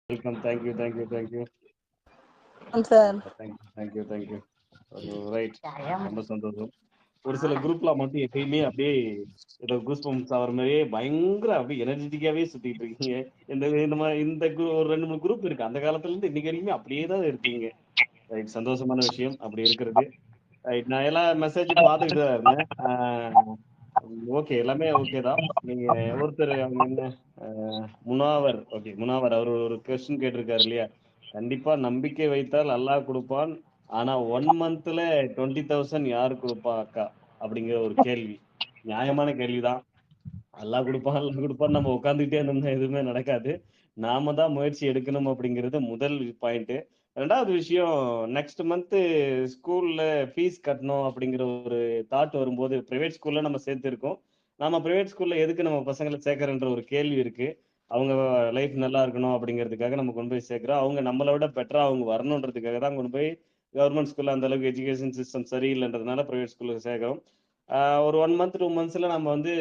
Welcome. Thank you, thank you, thank you. Sir. Thank you, thank you. Right, ரொம்ப சந்தோஷம். ஒரு சில குரூப்ல மட்டும் எப்பயுமே அப்படியே ஏதோ கூஸ் பம்ப்ஸ் ஆகிற மாதிரியே பயங்கர அப்படியே எனர்ஜெட்டிக்காவே சுத்திட்டு இருக்கீங்க. இந்த ஒரு 2 3 குரூப் இருக்கு. அந்த காலத்துல இருந்து இன்னைக்கு வரைக்குமே அப்படியே தான் இருக்கீங்க. ரைட், சந்தோஷமான விஷயம் அப்படி இருக்கிறது. ரைட், நான் எல்லாம் மெசேஜ் பார்த்துக்கிட்டு தான் இருந்தேன். ஓகே, எல்லாமே ஓகே தான். நீங்க ஒருத்தர் அவங்க என்ன முனாவர், ஓகே முனாவர், அவர் ஒரு கொஸ்டின் கேட்டிருக்காரு இல்லையா? கண்டிப்பா நம்பிக்கை வைத்தால் அல்லாஹ் கொடுப்பான். ஆனா 1 மந்த்ல 20,000 யாரு கொடுப்பா அக்கா? அப்படிங்கிற ஒரு கேள்வி. நியாயமான கேள்விதான். அல்லாஹ் கொடுப்பான், அல்லாஹ் கொடுப்பான் நம்ம உட்காந்துக்கிட்டே இருந்தோம்னா எதுவுமே நடக்காது. நாம தான் முயற்சி எடுக்கணும் அப்படிங்கிறது முதல் பாயிண்ட். ரெண்டாவது விஷயம், நெக்ஸ்ட் மந்த் ஸ்கூல்ல ஃபீஸ் கட்டணும் அப்படிங்கிற ஒரு தாட் வரும்போது, பிரைவேட் ஸ்கூல்ல நம்ம சேர்த்திருக்கோம். நம்ம பிரைவேட் ஸ்கூல்ல எதுக்கு நம்ம பசங்களை சேர்க்கறன்ற ஒரு கேள்வி இருக்கு. அவங்க லைஃப் நல்லா இருக்கணும் அப்படிங்கிறதுக்காக நம்ம கொண்டு போய் சேர்க்கிறோம். அவங்க நம்மளை விட பெட்டரா அவங்க வரணுன்றதுக்காக தான் கொண்டு போய் கவர்மெண்ட் ஸ்கூல்ல அந்த அளவுக்கு எஜுகேஷன் சிஸ்டம் சரியில்லைன்றதுனால பிரைவேட் ஸ்கூலுக்கு சேர்க்கிறோம். ஒரு 1 மந்த் 2 மந்த்ஸ்ல நம்ம வந்து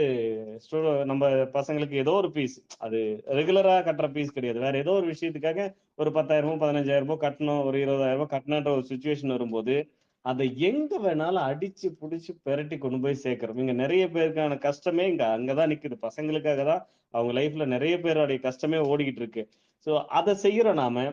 நம்ம பசங்களுக்கு ஏதோ ஒரு ஃபீஸ், அது ரெகுலரா கட்டுற ஃபீஸ் கிடையாது, வேற ஏதோ ஒரு விஷயத்துக்காக ஒரு 10,000 15,000 கட்டணும், ஒரு 20,000 கட்டணுன்ற ஒரு சுச்சுவேஷன் வரும்போது அதை எங்க வேணாலும் அடிச்சு புடிச்சு பெரட்டி கொண்டு போய் சேர்க்கிறோம். இங்க நிறைய பேருக்கான கஷ்டமே அங்கதான் நிக்குது. பசங்களுக்காக தான் அவங்க லைஃப்ல நிறைய பேருடைய கஷ்டமே ஓடிக்கிட்டு இருக்கு. சோ அதை செய்யறோம் நாம.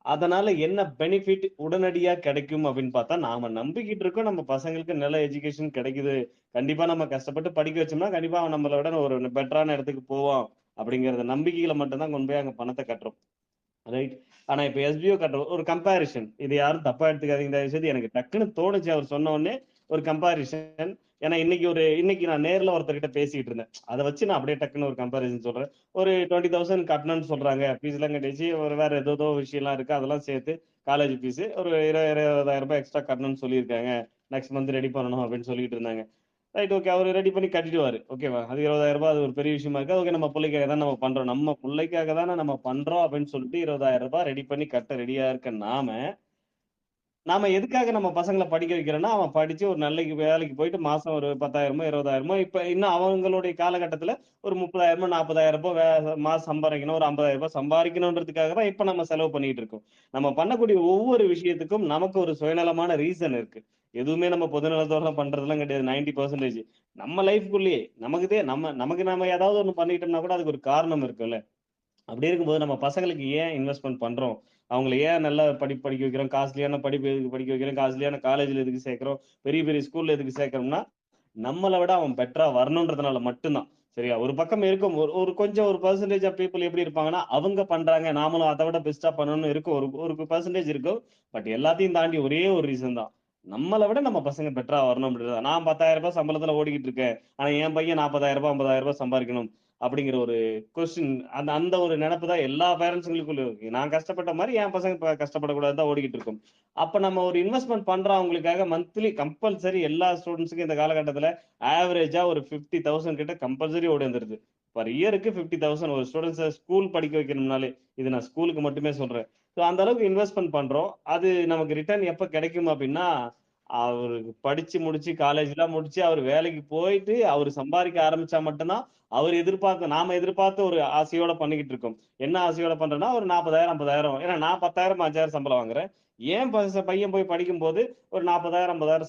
அதனால என்ன பெனிஃபிட் உடனடியா கிடைக்கும் அப்படின்னு பார்த்தா, நாம நம்பிக்கிட்டு இருக்கோம் நம்ம பசங்களுக்கு நல்ல எஜுகேஷன் கிடைக்குது. கண்டிப்பா நம்ம கஷ்டப்பட்டு படிக்க வச்சோம்னா கண்டிப்பா அவன் நம்மளை விட ஒரு பெட்டரான இடத்துக்கு போவான் அப்படிங்கறத நம்பிக்கையில மட்டும்தான் கொண்டு போய் அங்க பணத்தை கட்டுறோம். ரைட். ஆனா இப்ப எஸ்பிஓ கட்டுற ஒரு கம்பாரிசன், இது யாரும் தப்பா எடுத்துக்காதீங்க தயவு செய்து. எனக்கு டக்குன்னு தோணுச்சு அவர் சொன்ன உடனே ஒரு கம்பாரிசன். ஏன்னா இன்னைக்கு நான் நேர்ல ஒருத்தர்கிட்ட பேசிட்டு இருந்தேன். அதை வச்சு நான் அப்படியே டக்குன்னு ஒரு கம்பாரிசன் சொல்றேன். ஒரு 20,000 கட்டணும்னு சொல்றாங்க, ஃபீஸ் எல்லாம் கட்டிச்சு, ஒரு வேற ஏதோ விஷயம் எல்லாம் இருக்கு, அதெல்லாம் சேர்த்து காலேஜ் ஃபீஸ் ஒரு 20,000 எக்ஸ்ட்ரா கட்டணும்னு சொல்லியிருக்காங்க. நெக்ஸ்ட் மந்த் ரெடி பண்ணணும் அப்படின்னு சொல்லிட்டு இருந்தாங்க. ரைட், ஓகே, அவர் ரெடி பண்ணி கட்டிடுவாரு. ஓகேவா? அது 20,000 அது ஒரு பெரிய விஷயமா இருக்கு. ஓகே, நம்ம பிள்ளைக்காக தான் நம்ம பண்றோம், நம்ம பிள்ளைக்காக தானே நம்ம பண்றோம் அப்படின்னு சொல்லிட்டு 20,000 ரெடி பண்ணி கட்ட ரெடியா இருக்க நாம நாம எதுக்காக நம்ம பசங்களை படிக்க வைக்கிறோம்னா, அவன் படிச்சு ஒரு நல்ல வேலைக்கு போயிட்டு மாசம் ஒரு 10,000 20,000 இப்ப இன்னும் அவங்களுடைய காலகட்டத்துல ஒரு 30,000 40,000 மாசம் சம்பாதிக்கணும், ஒரு 50,000 சம்பாதிக்கணும்ன்றதுக்காக தான் இப்ப நம்ம செலவு பண்ணிட்டு இருக்கோம். நம்ம பண்ணக்கூடிய ஒவ்வொரு விஷயத்துக்கும் நமக்கு ஒரு சுயநலமான ரீசன் இருக்கு. எதுவுமே நம்ம பொதுநலத்தோட பண்றதெல்லாம் கிடையாது. 90% நம்ம லைஃப்குள்ளேயே நமக்கு நாம ஏதாவது ஒண்ணு பண்ணிட்டோம்னா கூட அதுக்கு ஒரு காரணம் இருக்குல்ல. அப்படி இருக்கும்போது நம்ம பசங்களுக்கு ஏன் இன்வெஸ்ட்மெண்ட் பண்றோம்? அவங்கள ஏன் நல்லா படிக்க வைக்கிறோம்? காஸ்ட்லியான படிப்பு எதுக்கு படிக்க வைக்கிறோம்? காஸ்ட்லியான காலேஜ்ல எதுக்கு சேர்க்கிறோம்? பெரிய பெரிய ஸ்கூல்ல எதுக்கு சேர்க்கிறோம்னா, நம்மளை விட அவன் பெட்டரா வரணுன்றதுனால மட்டும்தான். சரியா? ஒரு பக்கம் இருக்கும், ஒரு ஒரு கொஞ்சம் ஒரு பெர்சன்டேஜ் ஆஃப் பீப்புள் எப்படி இருப்பாங்கன்னா, அவங்க பண்றாங்க நாமளும் அதை விட பெஸ்டா பண்ணணும்னு இருக்கும், ஒரு ஒரு பெர்சன்டேஜ் இருக்கும். பட் எல்லாத்தையும் தாண்டி ஒரே ஒரு ரீசன் தான், நம்மளை விட நம்ம பசங்க பெட்டரா வரணும் அப்படின்றத. நான் 10,000 சம்பளத்துல ஓடிக்கிட்டு இருக்கேன், ஆனா என் பையன் 40,000 50,000 சம்பாதிக்கணும் அப்படிங்கிற ஒரு கொஸ்டின், அந்த அந்த ஒரு நினைப்பு தான் எல்லா பேரண்ட்ஸுங்களுக்குள்ள இருக்கு. நான் கஷ்டப்பட்ட மாதிரி என் பசங்க கஷ்டப்படக்கூடாது தான் ஓடிக்கிட்டு இருக்கும். அப்ப நம்ம ஒரு இன்வெஸ்ட்மெண்ட் பண்றோம் அவங்களுக்காக. மந்த்லி கம்பல்சரி எல்லா ஸ்டூடெண்ட்ஸுக்கும் இந்த காலகட்டத்துல ஆவரேஜா ஒரு 50,000 கிட்ட கம்பல்சரி ஓடி வந்துருது. பர் இயருக்கு 50,000 ஒரு ஸ்டூடெண்ட்ஸை ஸ்கூல் படிக்க வைக்கணும்னாலே, இது நான் ஸ்கூலுக்கு மட்டுமே சொல்றேன். ஸோ அந்த அளவுக்கு இன்வெஸ்ட்மெண்ட் பண்றோம். அது நமக்கு ரிட்டர்ன் எப்ப கிடைக்கும் அப்படின்னா, அவருக்கு படிச்சு முடிச்சு காலேஜ் எல்லாம் முடிச்சு அவர் வேலைக்கு போயிட்டு அவர் சம்பாதிக்க ஆரம்பிச்சா மட்டும்தான் நாம எதிர்பார்த்த ஒரு ஆசையோட பண்ணிக்கிட்டு இருக்கோம். என்ன ஆசையோட பண்றோம்னா, ஒரு 40,000 50,000. ஏன்னா நான் 10,000 5,000 சம்பளம் வாங்குறேன். ஏன் பையன் போய் படிக்கும் போது ஒரு 40,000 50,000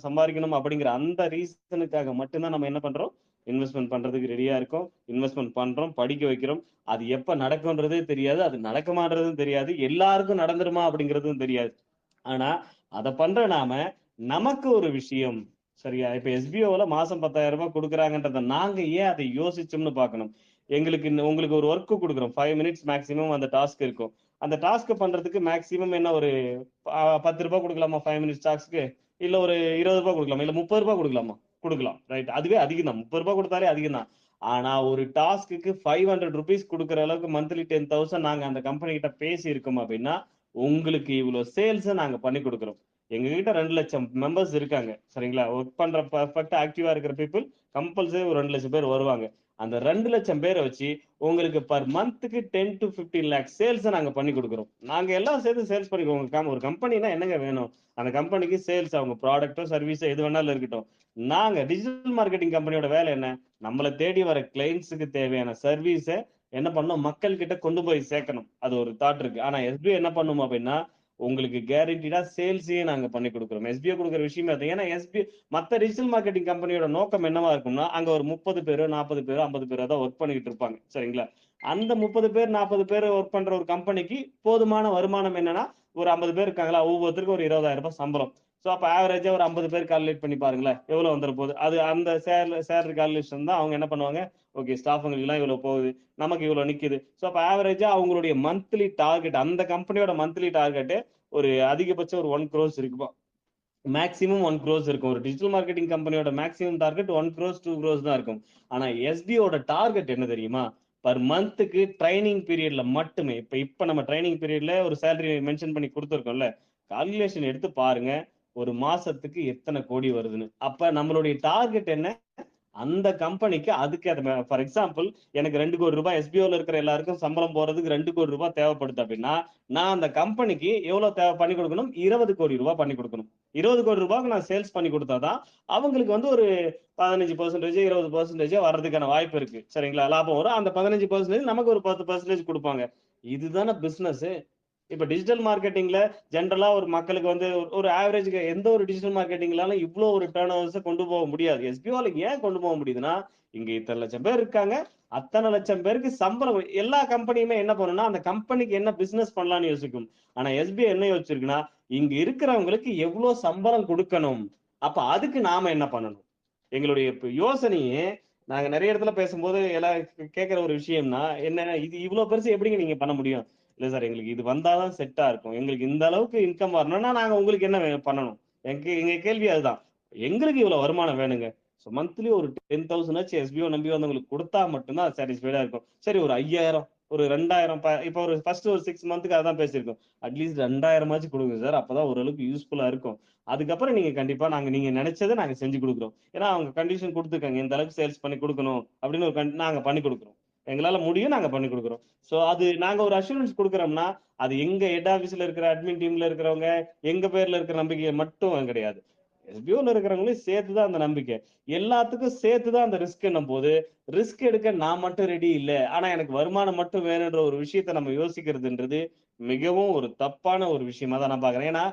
சம்பாதிக்கணும் அப்படிங்கிற அந்த ரீசனுக்காக மட்டும்தான் நம்ம என்ன பண்றோம், இன்வெஸ்ட்மெண்ட் பண்றதுக்கு ரெடியா இருக்கோம். இன்வெஸ்ட்மெண்ட் பண்றோம், படிக்க வைக்கிறோம். அது எப்ப நடக்கும்ன்றதே தெரியாது, அது நடக்குமான்றதும் தெரியாது, எல்லாருக்கும் நடந்துருமா அப்படிங்கிறதும் தெரியாது. ஆனா அத பண்ற நாம, நமக்கு ஒரு விஷயம், சரியா? இப்ப எஸ்பிஓல மாசம் 10,000 கொடுக்குறாங்கன்றத நாங்க ஏன் அதை யோசிச்சோம்னு பார்க்கணும். உங்களுக்கு ஒரு ஒர்க் கொடுக்குறோம், 5 மினிட்ஸ் மேக்ஸிமம் அந்த டாஸ்க் இருக்கும். அந்த டாஸ்க் பண்றதுக்கு மேக்ஸிமம் என்ன, ஒரு 10 ரூபாய் கொடுக்கலாமா 5 மினிட்ஸ் டாஸ்க்கு? இல்ல ஒரு 20 ரூபாய் கொடுக்கலாமா? இல்ல 30 ரூபாய் கொடுக்கலாமா? கொடுக்கலாம். ரைட், அதுவே அதிகம் தான். 30 ரூபாய் கொடுத்தாலே அதிகம் தான். ஆனா ஒரு டாஸ்க்கு 500 rupees கொடுக்குற அளவுக்கு மந்த்லி 10,000 நாங்க அந்த கம்பெனி கிட்ட பேசி இருக்கோம் அப்படின்னா, உங்களுக்கு இவ்வளவு சேல்ஸ் நாங்க பண்ணி கொடுக்குறோம். எங்க கிட்ட 2 லட்சம் மெம்பர்ஸ் இருக்காங்க, சரிங்களா? ஒர்க் பண்ற பர்ஃபெக்டா ஆக்டிவா இருக்கிற பீப்புள் கம்பல்சரி ஒரு 2 லட்சம் பேர் வருவாங்க. அந்த 2 லட்சம் பேரை வச்சு உங்களுக்கு பர் மந்த்துக்கு 10 to 15 lakhs சேல்ஸ் நாங்க பண்ணி கொடுக்குறோம். நாங்க எல்லாம் சேர்த்து சேல்ஸ் பண்ணிக்குவோம். ஒரு கம்பெனினா என்னங்க வேணும்? அந்த கம்பெனிக்கு சேல்ஸ், அவங்க ப்ராடக்டோ சர்வீஸோ எது வேணாலும் இருக்கட்டும். நாங்க டிஜிட்டல் மார்க்கெட்டிங் கம்பெனியோட வேலை என்ன? நம்மளை தேடி வர கிளைண்ட்ஸுக்கு தேவையான சர்வீஸை என்ன பண்ணும், மக்கள் கிட்ட கொண்டு போய் சேர்க்கணும். அது ஒரு தாட் இருக்கு. ஆனா எஸ்பிஓ என்ன பண்ணும் அப்படின்னா, உங்களுக்கு கேரண்டிடா சேல்ஸையே நாங்க பண்ணி கொடுக்குறோம். எஸ்பிஓ கொடுக்குற விஷயமே அது. ஏன்னா எஸ்பிஓ மத்த டிஜிட்டல் மார்க்கெட்டிங் கம்பெனியோட நோக்கம் என்னவா இருக்கும்னா, அங்க ஒரு 30 பேரோ 40 பேரோ 50 பேரோ தான் ஒர்க் பண்ணிட்டு இருப்பாங்க. சரிங்களா? அந்த 30 பேர் 40 பேர் ஒர்க் பண்ற ஒரு கம்பெனிக்கு போதுமான வருமானம் என்னன்னா, ஒரு 50 பேர் இருக்காங்களா, ஒவ்வொருத்தருக்கும் ஒரு 20,000 சம்பளம். சோ அப்ப ஆவரேஜா ஒரு 50 பேர் கால்குலேட் பண்ணி பாருங்களேன், எவ்வளவு வந்துற போகுது. அது அந்த சேலரி கால்குலேஷன் தான் அவங்க என்ன பண்ணுவாங்க, ஓகே ஸ்டாஃபுங்களுக்கு எல்லாம் இவ்வளவு போகுது, நமக்கு இவ்வளவு நிக்குது. சோ அப்ப ஆவரேஜா அவங்களுடைய மந்த்லி டார்கெட், அந்த கம்பெனியோட மந்த்லி டார்கெட் ஒரு அதிகபட்சம் ஒரு 1 crores இருக்குப்பா. மேக்ஸிமம் 1 crores இருக்கும். ஒரு டிஜிட்டல் மார்க்கெட்டிங் கம்பெனியோட மேக்ஸிமம் டார்கெட் 1 crores 2 crores தான் இருக்கும். ஆனா எஸ்பிஓட டார்கெட் என்ன தெரியுமா, பர் மந்த்துக்கு ட்ரைனிங் பீரியட்ல மட்டுமே, இப்ப நம்ம ட்ரைனிங் பீரியட்ல ஒரு சேலரி மென்ஷன் பண்ணி கொடுத்துருக்கோம்ல, கால்குலேஷன் எடுத்து பாருங்க, ஒரு மாசத்துக்கு எத்தனை கோடி வருதுன்னு. அப்ப நம்மளுடைய டார்கெட் என்ன, அந்த கம்பெனிக்கு அதுக்கு ஃபார் எக்ஸாம்பிள், எனக்கு 2 கோடி ரூபாய் எஸ்பிஓல இருக்கிற எல்லாருக்கும் சம்பளம் போறதுக்கு 2 கோடி ரூபாய் தேவைப்படுது அப்படின்னா, நான் அந்த கம்பெனிக்கு எவ்வளவு தேவை பண்ணி கொடுக்கணும், 20 கோடி ரூபாய் பண்ணி கொடுக்கணும். 20 கோடி ரூபாய்க்கு நான் சேல்ஸ் பண்ணி கொடுத்தாதான் அவங்களுக்கு வந்து ஒரு 15% 20% வர்றதுக்கான வாய்ப்பு இருக்கு. சரிங்களா? லாபம் வரும். அந்த 15% நமக்கு ஒரு 10% கொடுப்பாங்க. இதுதானே பிசினஸ். இப்ப டிஜிட்டல் மார்க்கெட்டிங்ல ஜென்ரலா ஒரு மக்களுக்கு வந்து ஒரு ஆவரேஜ் எந்த ஒரு டிஜிட்டல் மார்க்கெட்டிங்லாலும் இவ்வளவு ஒரு டர்ன் ஓவர்ஸ் கொண்டு போக முடியாது. எஸ்பிஓல ஏன் கொண்டு போக முடியுதுன்னா, இங்க இத்தனை லட்சம் பேர் இருக்காங்க, அத்தனை லட்சம் பேருக்கு சம்பளம். எல்லா கம்பெனியுமே என்ன பண்ணும்னா, அந்த கம்பெனிக்கு என்ன பிசினஸ் பண்ணலாம்னு யோசிக்கும். ஆனா எஸ்பிஐ என்ன யோசிச்சிருக்குன்னா, இங்க இருக்கிறவங்களுக்கு எவ்வளவு சம்பளம் கொடுக்கணும், அப்ப அதுக்கு நாம என்ன பண்ணணும். எங்களுடைய யோசனையே, நாங்க நிறைய இடத்துல பேசும்போது எல்லாம் கேட்கிற ஒரு விஷயம்னா என்ன, இது இவ்வளவு பெருசு எப்படிங்க நீங்க பண்ண முடியும். இல்ல சார், எங்களுக்கு இது வந்தாதான் செட்டா இருக்கும், எங்களுக்கு இந்த அளவுக்கு இன்கம் வரணும்னா நாங்க உங்களுக்கு என்ன பண்ணணும். எங்க கேள்வி அதுதான். எங்களுக்கு இவ்வளவு வருமானம் வேணுங்க. ஸோ மந்த்லி ஒரு 10,000 எஸ்பிஓ நம்பி வந்தவங்களுக்கு கொடுத்தா மட்டும்தான் சாட்டிஸ்ஃபைடா இருக்கும். சரி, ஒரு 5,000 ஒரு 2,000 இப்ப ஒரு ஃபர்ஸ்ட் ஒரு 6 மந்த்துக்கு அதான் பேசியிருக்கோம். அட்லீஸ்ட் 2,000 கொடுங்க சார், அப்பதான் ஓரளவுக்கு யூஸ்ஃபுல்லா இருக்கும். அதுக்கப்புறம் நீங்க கண்டிப்பா நீங்க நினைச்சதை நாங்க செஞ்சு கொடுக்குறோம். ஏன்னா அவங்க கண்டிஷன் கொடுத்துருக்காங்க, இந்த அளவுக்கு சேல்ஸ் பண்ணி கொடுக்கணும் அப்படின்னு ஒரு நாங்க பண்ணி கொடுக்குறோம். எங்களால முடியும், நாங்க பண்ணி கொடுக்குறோம். சோ அது நாங்க ஒரு அஷூரன்ஸ் கொடுக்குறோம்னா, அது எங்க ஹெட் ஆபீஸ்ல இருக்கிற அட்மின் டீம்ல இருக்கிறவங்க எங்க பேர்ல இருக்கிற நம்பிக்கை மட்டும் கிடையாது, எஸ்பிஓல இருக்கிறவங்களையும் சேர்த்துதான் அந்த நம்பிக்கை. எல்லாத்துக்கும் சேர்த்துதான் அந்த ரிஸ்க். என்னும் போது ரிஸ்க் எடுக்க நான் மட்டும் ரெடி இல்ல, ஆனா எனக்கு வருமானம் மட்டும் வேணுன்ற ஒரு விஷயத்த நம்ம யோசிக்கிறதுன்றது மிகவும் ஒரு தப்பான ஒரு விஷயமா தான் நான் பாக்குறேன். ஏன்னா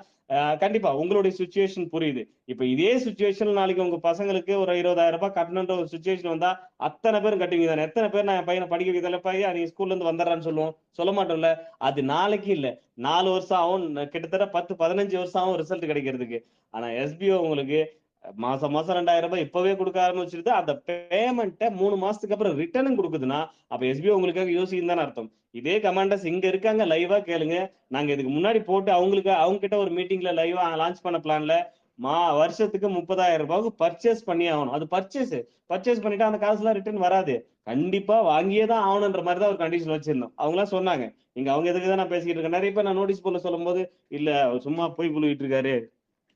கண்டிப்பா உங்களுடைய சுச்சுவேஷன் புரியுது. இப்ப இதே சுச்சுவேஷன் நாளைக்கு உங்க பசங்களுக்கு ஒரு 20,000 கட்டணுன்ற ஒரு சுச்சுவேஷன் வந்தா அத்தனை பேரும் கட்டுவீங்க தானே. எத்தனை பேர் நான் என் பையனை படிக்க வைக்கிறதுல பையன் நீ ஸ்கூல்ல இருந்து வந்துடுறான்னு சொல்லுவோம், சொல்ல மாட்டோம்ல. அது நாளைக்கு இல்ல, 4 வருஷம் ஆகும், கிட்டத்தட்ட 10 15 வருஷம் ஆகும் ரிசல்ட் கிடைக்கிறதுக்கு. ஆனா எஸ்பிஓ உங்களுக்கு மாசம் மாசம் 2,000 இப்பவே கொடுக்க ஆரம்பிச்சிருது. அந்த பேமெண்ட்டை 3 மாசத்துக்கு அப்புறம் ரிட்டர்னும் கொடுக்குதுன்னா, அப்ப எஸ்பிஓ உங்களுக்காக யோசிக்கும் தானே அர்த்தம். இதே கமாண்டர்ஸ் இங்க இருக்காங்க, லைவா கேளுங்க. நாங்க இதுக்கு முன்னாடி போட்டு அவங்களுக்கு அவங்க கிட்ட ஒரு மீட்டிங்ல லைவா லான்ச் பண்ண பிளான்ல வருஷத்துக்கு 30,000 பர்ச்சேஸ் பண்ணி ஆகணும். அது பர்ச்சேஸ் பண்ணிட்டா அந்த காசு எல்லாம் ரிட்டர்ன் வராது, கண்டிப்பா வாங்கியே தான் ஆகணுன்ற மாதிரி தான் ஒரு கண்டிஷன் வச்சிருந்தோம். அவங்க எல்லாம் சொன்னாங்க, இங்க அவங்க எதுக்கு தான் நான் பேசிக்கிட்டு இருக்கேன். நிறைய பேர் நான் நோட்டீஸ் போர்ட்ல சொல்லும் போது, இல்ல அவர் சும்மா போய் புழுகிட்டு இருக்காரு.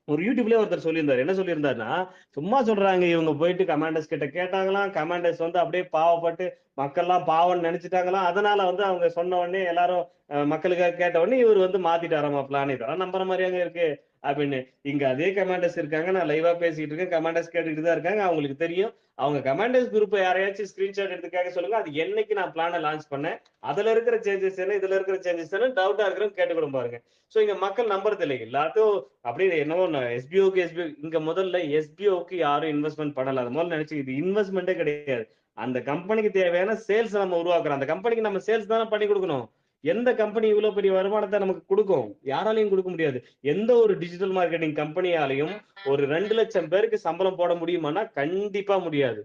ஒரு யூடியூப்லயே ஒருத்தர் சொல்லியிருந்தாரு, என்ன சொல்லியிருந்தாருன்னா, சும்மா சொல்றாங்க இவங்க, போயிட்டு கமாண்டர்ஸ் கிட்ட கேட்டாங்களாம், கமாண்டர்ஸ் வந்து அப்படியே பாவப்பட்டு மக்கள்லாம் பாவம்னு நினைச்சிட்டாங்களாம். அதனால வந்து அவங்க சொன்ன உடனே எல்லாரும் மக்களுக்காக கேட்ட உடனே இவர் வந்து மாத்திட்டாராமா பிளான். இதெல்லாம் நம்புற மாதிரியாங்க இருக்கு அப்படின்னு. இங்க அதே கமாண்டர்ஸ் இருக்காங்க, நான் லைவா பேசிட்டு இருக்கேன், கமாண்டர்ஸ் கேட்டுக்கிட்டு தான் இருக்காங்க. அவங்களுக்கு தெரியும். அவங்க கமாண்டர்ஸ் குரூப் யாரையாச்சும் ஸ்கிரீன்ஷாட் எடுத்து கேட்க சொல்லுங்க, அது என்னைக்கு நான் பிளான லான்ச் பண்ணேன், அதுல இருக்கிற சேஞ்சஸ் என்ன, இதுல இருக்கிற சேஞ்சஸ் என்ன, டவுட்டா இருக்கிறவங்க கேட்டுக்கூட பாருங்க. சோ இங்க மக்கள் நம்புறது இல்லை எல்லாத்தையும். அப்படியே என்னவோ எஸ்பிஓ இங்க முதல்ல எஸ்பிஓக்கு யாரும் இன்வெஸ்ட்மெண்ட் பண்ணல. அது முதல்ல நினைச்சு, இது இன்வெஸ்ட்மெண்ட்டே கிடையாது. அந்த கம்பெனிக்கு தேவையான சேல்ஸ் நம்ம உருவாக்குறோம். அந்த கம்பெனிக்கு நம்ம சேல்ஸ் தானே பண்ணி கொடுக்கணும். எந்த கம்பெனி இவ்வளவு பெரிய வருமானத்தை நமக்கு கொடுக்கும், யாராலையும் கொடுக்க முடியாது. எந்த ஒரு டிஜிட்டல் மார்க்கெட்டிங் கம்பெனியாலையும் ஒரு 2 லட்சம் பேருக்கு சம்பளம் போட முடியுமானா கண்டிப்பா முடியாது.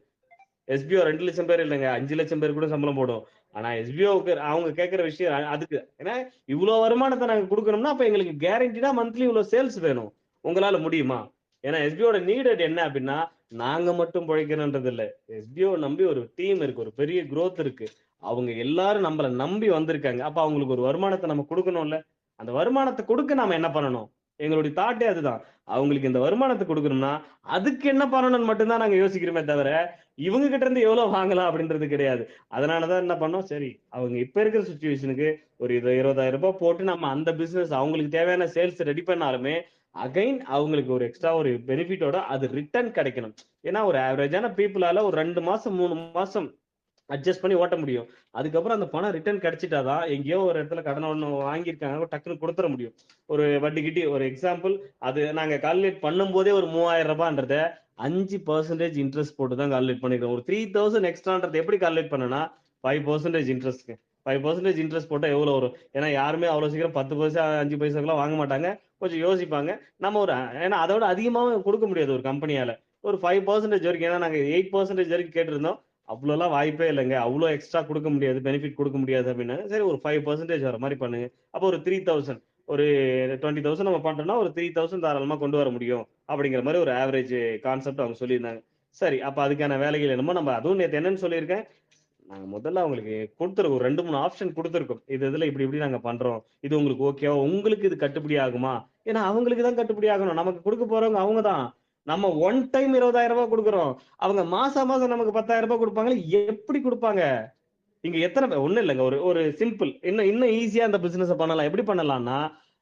எஸ்பிஓ 2 லட்சம் பேர் இல்லைங்க, 5 லட்சம் பேர் கூட சம்பளம் போடும். ஆனா எஸ்பிஓக்கு அவங்க கேட்கிற விஷயம் அதுக்கு, ஏன்னா இவ்வளவு வருமானத்தை நாங்க கொடுக்கணும்னா அப்ப எங்களுக்கு கேரண்டிடா மந்த்லி இவ்வளவு சேல்ஸ் வேணும். உங்களால முடியுமா? ஏன்னா எஸ்பிஓட நீடட் என்ன அப்படின்னா, நாங்க மட்டும் பிழைக்கணும்ன்றது இல்ல, எஸ்பிஓ நம்பி ஒரு டீம் இருக்கு, ஒரு பெரிய growth இருக்கு. அவங்க எல்லாரும் நம்மள நம்பி வந்திருக்காங்க. அப்ப அவங்களுக்கு ஒரு வருமானத்தை நம்ம கொடுக்கணும்ல. அந்த வருமானத்தை கொடுக்க நாம என்ன பண்ணணும், எங்களுடைய தாட்டே அதுதான். அவங்களுக்கு இந்த வருமானத்தை கொடுக்கணும்னா அதுக்கு என்ன பண்ணணும்னு மட்டும்தான் நாங்க யோசிக்கிறோமே தவிர, இவங்க கிட்ட இருந்து எவ்வளவு வாங்கலாம் அப்படின்றது கிடையாது. அதனாலதான் என்ன பண்ணோம், சரி அவங்க இப்ப இருக்கிற சுச்சுவேஷனுக்கு ஒரு 20,000 போட்டு நம்ம அந்த பிசினஸ் அவங்களுக்கு தேவையான சேல்ஸ் ரெடி பண்ணாலுமே அகைன் அவங்களுக்கு ஒரு எக்ஸ்ட்ரா ஒரு பெனிஃபிட்டோட அது ரிட்டர்ன் கிடைக்கணும். ஏன்னா ஒரு ஆவரேஜான பீப்புளால ஒரு 2 மாசம் 3 மாசம் அட்ஜஸ்ட் பண்ணி ஓட்ட முடியும். அதுக்கப்புறம் அந்த பணம் ரிட்டர்ன் கிடைச்சிட்டாதான் எங்கேயோ ஒரு இடத்துல கடன் ஒண்ணு வாங்கியிருக்காங்க டக்குன்னு கொடுத்துட முடியும். ஒரு வட்டி கிட்டி ஒரு எக்ஸாம்பிள், அது நாங்க கால்குலேட் பண்ணும் போதே ஒரு 3000 ரூபான்றத 5% இன்ட்ரெஸ்ட் போட்டு தான் கால்குலேட் பண்ணிருக்கோம். ஒரு 3000 எக்ஸ்ட்ரான்றது எப்படி கால்குலேட் பண்ணனா 5% இன்ட்ரெஸ்ட் 5% இன்ட்ரெஸ்ட் போட்டா எவ்வளவு வரும்? ஏன்னா யாருமே அவ்வளவு சீக்கிரம் 10 பைசா 5 பைசாக்கெல்லாம் வாங்க மாட்டாங்க. கொஞ்சம் யோசிப்பாங்க. நம்ம ஒரு ஏன்னா அதோட அதிகமாவும் கொடுக்க முடியாது ஒரு கம்பெனியால. ஒரு 5% வரைக்கும், ஏன்னா நாங்க 8% வரைக்கும் கேட்டிருந்தோம். அவ்வளோலாம் வாய்ப்பே இல்லைங்க, அவ்வளோ எக்ஸ்ட்ரா கொடுக்க முடியாது, பெனிஃபிட் கொடுக்க முடியாது அப்படின்னாங்க. சரி ஒரு 5% வர மாதிரி பண்ணுங்க. அப்போ ஒரு 3000, ஒரு 20,000 நம்ம பண்றோம்னா ஒரு 3000 தாராளமா கொண்டு வர முடியும் அப்படிங்கிற மாதிரி ஒரு ஆவரேஜ் கான்செப்ட் அவங்க சொல்லியிருந்தாங்க. சரி, அப்ப அதுக்கான வேலைகள் என்னமோ நம்ம அதுவும் நேத்து என்னன்னு சொல்லியிருக்கேன், நாங்க முதல்ல அவங்களுக்கு கொடுத்துருக்கோம், ஒரு 2 3 ஆப்ஷன் கொடுத்துருக்கோம். இதுல இப்படி இப்படி நாங்க பண்றோம், இது உங்களுக்கு ஓகேவா, உங்களுக்கு இது கட்டுப்படி ஆகுமா? ஏன்னா அவங்களுக்கு தான் கட்டுப்படி ஆகணும், நமக்கு கொடுக்க போறவங்க அவங்க தான். நம்ம ஒன் டைம் 20,000 ரூபாய் கொடுக்குறோம், அவங்க மாசம் மாசம் நமக்கு 10,000 ரூபாய் கொடுப்பாங்க. எப்படி கொடுப்பாங்க? இங்க எத்தனை ஒண்ணு இல்லைங்க, ஒரு ஒரு சிம்பிள், இன்னும் இன்னும் ஈஸியா அந்த பிசினஸ் பண்ணலாம். எப்படி பண்ணலாம்னா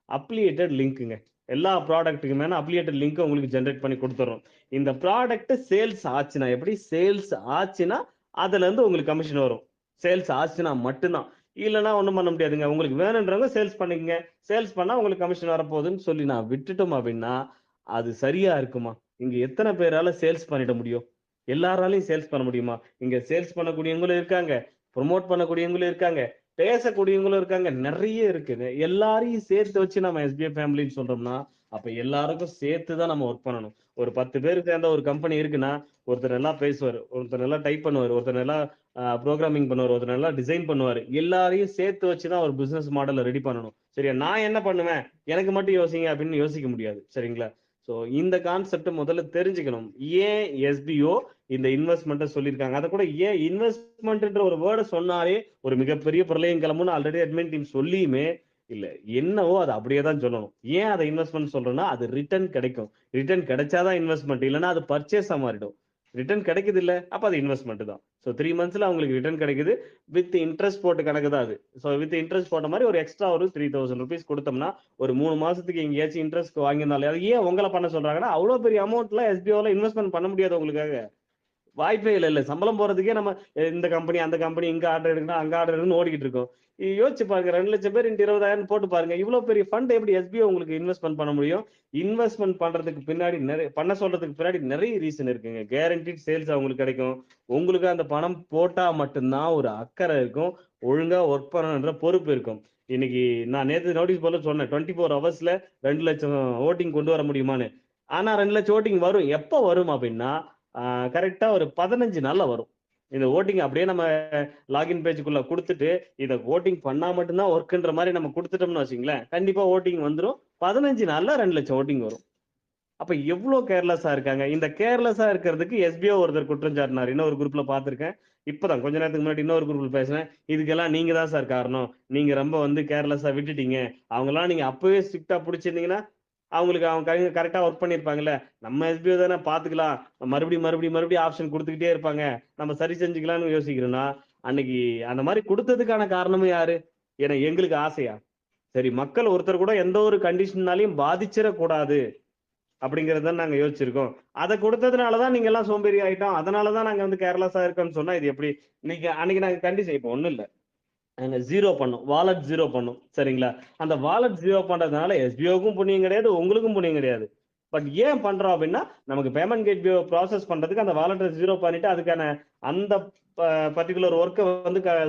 அப்ளியேட்டட் லிங்க்குங்க. எல்லா ப்ராடக்ட்டுக்குமே அப்ளியேட்டட் லிங்க் உங்களுக்கு ஜென்ரேட் பண்ணி கொடுத்துறோம். இந்த ப்ராடக்ட் சேல்ஸ் ஆச்சுன்னா, எப்படி சேல்ஸ் ஆச்சுன்னா அதுல இருந்து உங்களுக்கு கமிஷன் வரும். சேல்ஸ் ஆச்சுன்னா மட்டும்தான், இல்லைன்னா ஒண்ணும் பண்ண முடியாதுங்க. உங்களுக்கு வேணுன்றவங்க சேல்ஸ் பண்ணிக்கங்க, சேல்ஸ் பண்ணா உங்களுக்கு கமிஷன் வரப்போகுதுன்னு சொல்லி நான் விட்டுட்டோம் அப்படின்னா அது சரியா இருக்குமா? இங்க எத்தனை பேரால சேல்ஸ் பண்ணிட முடியும்? எல்லாராலையும் சேல்ஸ் பண்ண முடியுமா? இங்க சேல்ஸ் பண்ணக்கூடியவங்களும் இருக்காங்க, ப்ரொமோட் பண்ணக்கூடியவங்களும் இருக்காங்க, பேசக்கூடியவங்களும் இருக்காங்க, நிறைய இருக்குது. எல்லாரையும் சேர்த்து வச்சு நம்ம எஸ்பிஐ ஃபேமிலின்னு சொல்றோம்னா அப்ப எல்லாருக்கும் சேர்த்து தான் நம்ம ஒர்க் பண்ணணும். ஒரு 10 பேர் சேர்ந்த ஒரு கம்பெனி இருக்குன்னா, ஒருத்தர் நல்லா பேசுவார், ஒருத்தர் நல்லா டைப் பண்ணுவார், ஒருத்தர் நல்லா ப்ரோக்ராமிங் பண்ணுவார், ஒருத்தர் நல்லா டிசைன் பண்ணுவார். எல்லாரையும் சேர்த்து வச்சுதான் ஒரு பிசினஸ் மாடலை ரெடி பண்ணணும். சரியா? நான் என்ன பண்ணுவேன், எனக்கு மட்டும் யோசிங்க அப்படின்னு யோசிக்க முடியாது. சரிங்களா? சோ இந்த கான்செப்ட் முதல்ல தெரிஞ்சுக்கணும். ஏன் எஸ்பிஓ இந்த இன்வெஸ்ட்மெண்ட்டை சொல்லியிருக்காங்க, அதை கூட ஏன் இன்வெஸ்ட்மெண்ட்ன்ற ஒரு வேர்டை சொன்னாலே ஒரு மிகப்பெரிய பிரளயம் கிளம்புன்னு ஆல்ரெடி அட்மின் டீம் சொல்லியுமே இல்ல, என்னவோ அதை அப்படியே தான் சொல்லணும். ஏன் அதை இன்வெஸ்ட்மெண்ட் சொல்றேன்னா அது ரிட்டர்ன் கிடைக்கும். ரிட்டர்ன் கிடைச்சாதான் இன்வெஸ்ட்மெண்ட், இல்லைன்னா அது பர்ச்சேஸா மாறிடும். ரிட்டர்ன் கிடைக்குது இல்ல, அப்ப அது இன்வெஸ்ட்மெண்ட் தான். ஸோ 3 monthsல அவங்களுக்கு ரிட்டர்ன் கிடைக்குது. வித் இன்ட்ரெஸ்ட் போட்டு கணக்கு தான் அது. ஸோ வித் இன்ட்ரெஸ்ட் போட்ட மாதிரி ஒரு எக்ஸ்ட்ரா ஒரு 3,000 rupees கொடுத்தோம்னா ஒரு 3 மாசத்துக்கு எங்கேயாச்சும் இன்ட்ரெஸ்ட் வாங்கியிருந்தாலும், அது ஏன் உங்களை பண்ண சொல்றாங்கன்னா அவ்வளவு பெரிய அமௌண்ட்ல எஸ்பிஓல இன்வெஸ்ட்மெண்ட் பண்ண முடியாது உங்களுக்காக. வாய்ப்பே இல்ல. சம்பளம் போறதுக்கே நம்ம இந்த கம்பெனி அந்த கம்பெனி இங்க ஆர்டர் எடுக்கணும் அங்க ஆர்டர் எடுக்கணும் ஓடிக்கிட்டு இருக்கோம். யோசிச்சு பாருங்க, 2 லட்சம் பேர் இன்ட்டு 20,000 போட்டு பாருங்க, இவ்வளவு பெரிய ஃபண்ட் எப்படி எஸ்பிஓ உங்களுக்கு இன்வெஸ்ட்மெண்ட் பண்ண முடியும்? இன்வெஸ்ட்மெண்ட் பண்றதுக்கு பின்னாடி நிறைய பண்ண சொல்றதுக்கு பின்னாடி நிறைய ரீசன் இருக்குங்க. கேரண்டீட் சேல்ஸ் அவங்களுக்கு கிடைக்கும். உங்களுக்கு அந்த பணம் போட்டா மட்டும்தான் ஒரு அக்கறை இருக்கும், ஒழுங்கா ஒர்க் பண்ணணுன்ற பொறுப்பு இருக்கும். இன்னைக்கு நான் நேத்து நோட்டீஸ் போல சொன்னேன், 24 ஹவர்ஸ்ல 2 லட்சம் ஓட்டிங் கொண்டு வர முடியுமான்னு. ஆனா 2 லட்சம் ஓட்டிங் வரும். எப்ப வரும் அப்படின்னா கரெக்டா ஒரு 15 நாள்ல வரும். இந்த ஓட்டிங் அப்படியே நம்ம லாகின் பேஜுக்குள்ள கொடுத்துட்டு இதை ஓட்டிங் பண்ணா மட்டும்தான் ஒர்க்ன்ற மாதிரி நம்ம கொடுத்துட்டோம்னு வச்சுங்களேன், கண்டிப்பா ஓட்டிங் வந்துடும். 15 நாள்ல 2 லட்சம் ஓட்டிங் வரும். அப்ப எவ்வளவு கேர்லெஸ்ஸா இருக்காங்க. இந்த கேர்லெஸ்ஸா இருக்கிறதுக்கு எஸ்பிஓ ஒருத்தர் குற்றம் சாட்டினார், இன்னொரு குரூப்ல பாத்திருக்கேன். இப்பதான் கொஞ்ச நேரத்துக்கு முன்னாடி இன்னொரு குரூப்ல பேசினேன். இதுக்கெல்லாம் நீங்க தான் சார் காரணம், நீங்க ரொம்ப கேர்லெஸ்ஸா விட்டுட்டீங்க. அவங்க எல்லாம் நீங்க அப்பவே ஸ்ட்ரிக்டா பிடிச்சிருந்தீங்கன்னா அவங்களுக்கு அவங்க கரெக்டா ஒர்க் பண்ணிருப்பாங்கல்ல. நம்ம எஸ்பிஓ தானே பாத்துக்கலாம், மறுபடியும் மறுபடியும் மறுபடியும் ஆப்ஷன் கொடுத்துக்கிட்டே இருப்பாங்க, நம்ம சரி செஞ்சுக்கலாம்னு யோசிக்கிறோம்னா அன்னைக்கு அந்த மாதிரி கொடுத்ததுக்கான காரணமும் யாரு? ஏன்னா எங்களுக்கு ஆசையா? சரி, மக்கள் ஒருத்தர் கூட எந்த ஒரு கண்டிஷன்னாலையும் பாதிச்சிடக்கூடாது அப்படிங்கறத நாங்க யோசிச்சிருக்கோம். அதை கொடுத்ததுனாலதான் நீங்க எல்லாம் சோம்பேறி ஆயிட்டோம், அதனாலதான் நாங்க கேர்லெஸ்ஸா இருக்கோம்னு சொன்னா இது எப்படி? இன்னைக்கு அன்னைக்கு நாங்க கண்டிஷன் இப்போ ஒண்ணும் இல்ல, நாங்க ஜீரோ பண்ணோம், வாலெட் ஜீரோ பண்ணோம். சரிங்களா? அந்த வாலெட் ஜீரோ பண்றதுனால எஸ்பிஓக்கும் புண்ணியம் கிடையாது, உங்களுக்கும் புண்ணியம் கிடையாது. பட் ஏன் பண்றோம் அப்படின்னா நமக்கு பேமெண்ட் கேட்வே ப்ராசஸ் பண்றதுக்கு அந்த வாலெட்டை ஜீரோ பண்ணிட்டு அதுக்கான அந்த பர்டிகுலர் ஒர்க்கை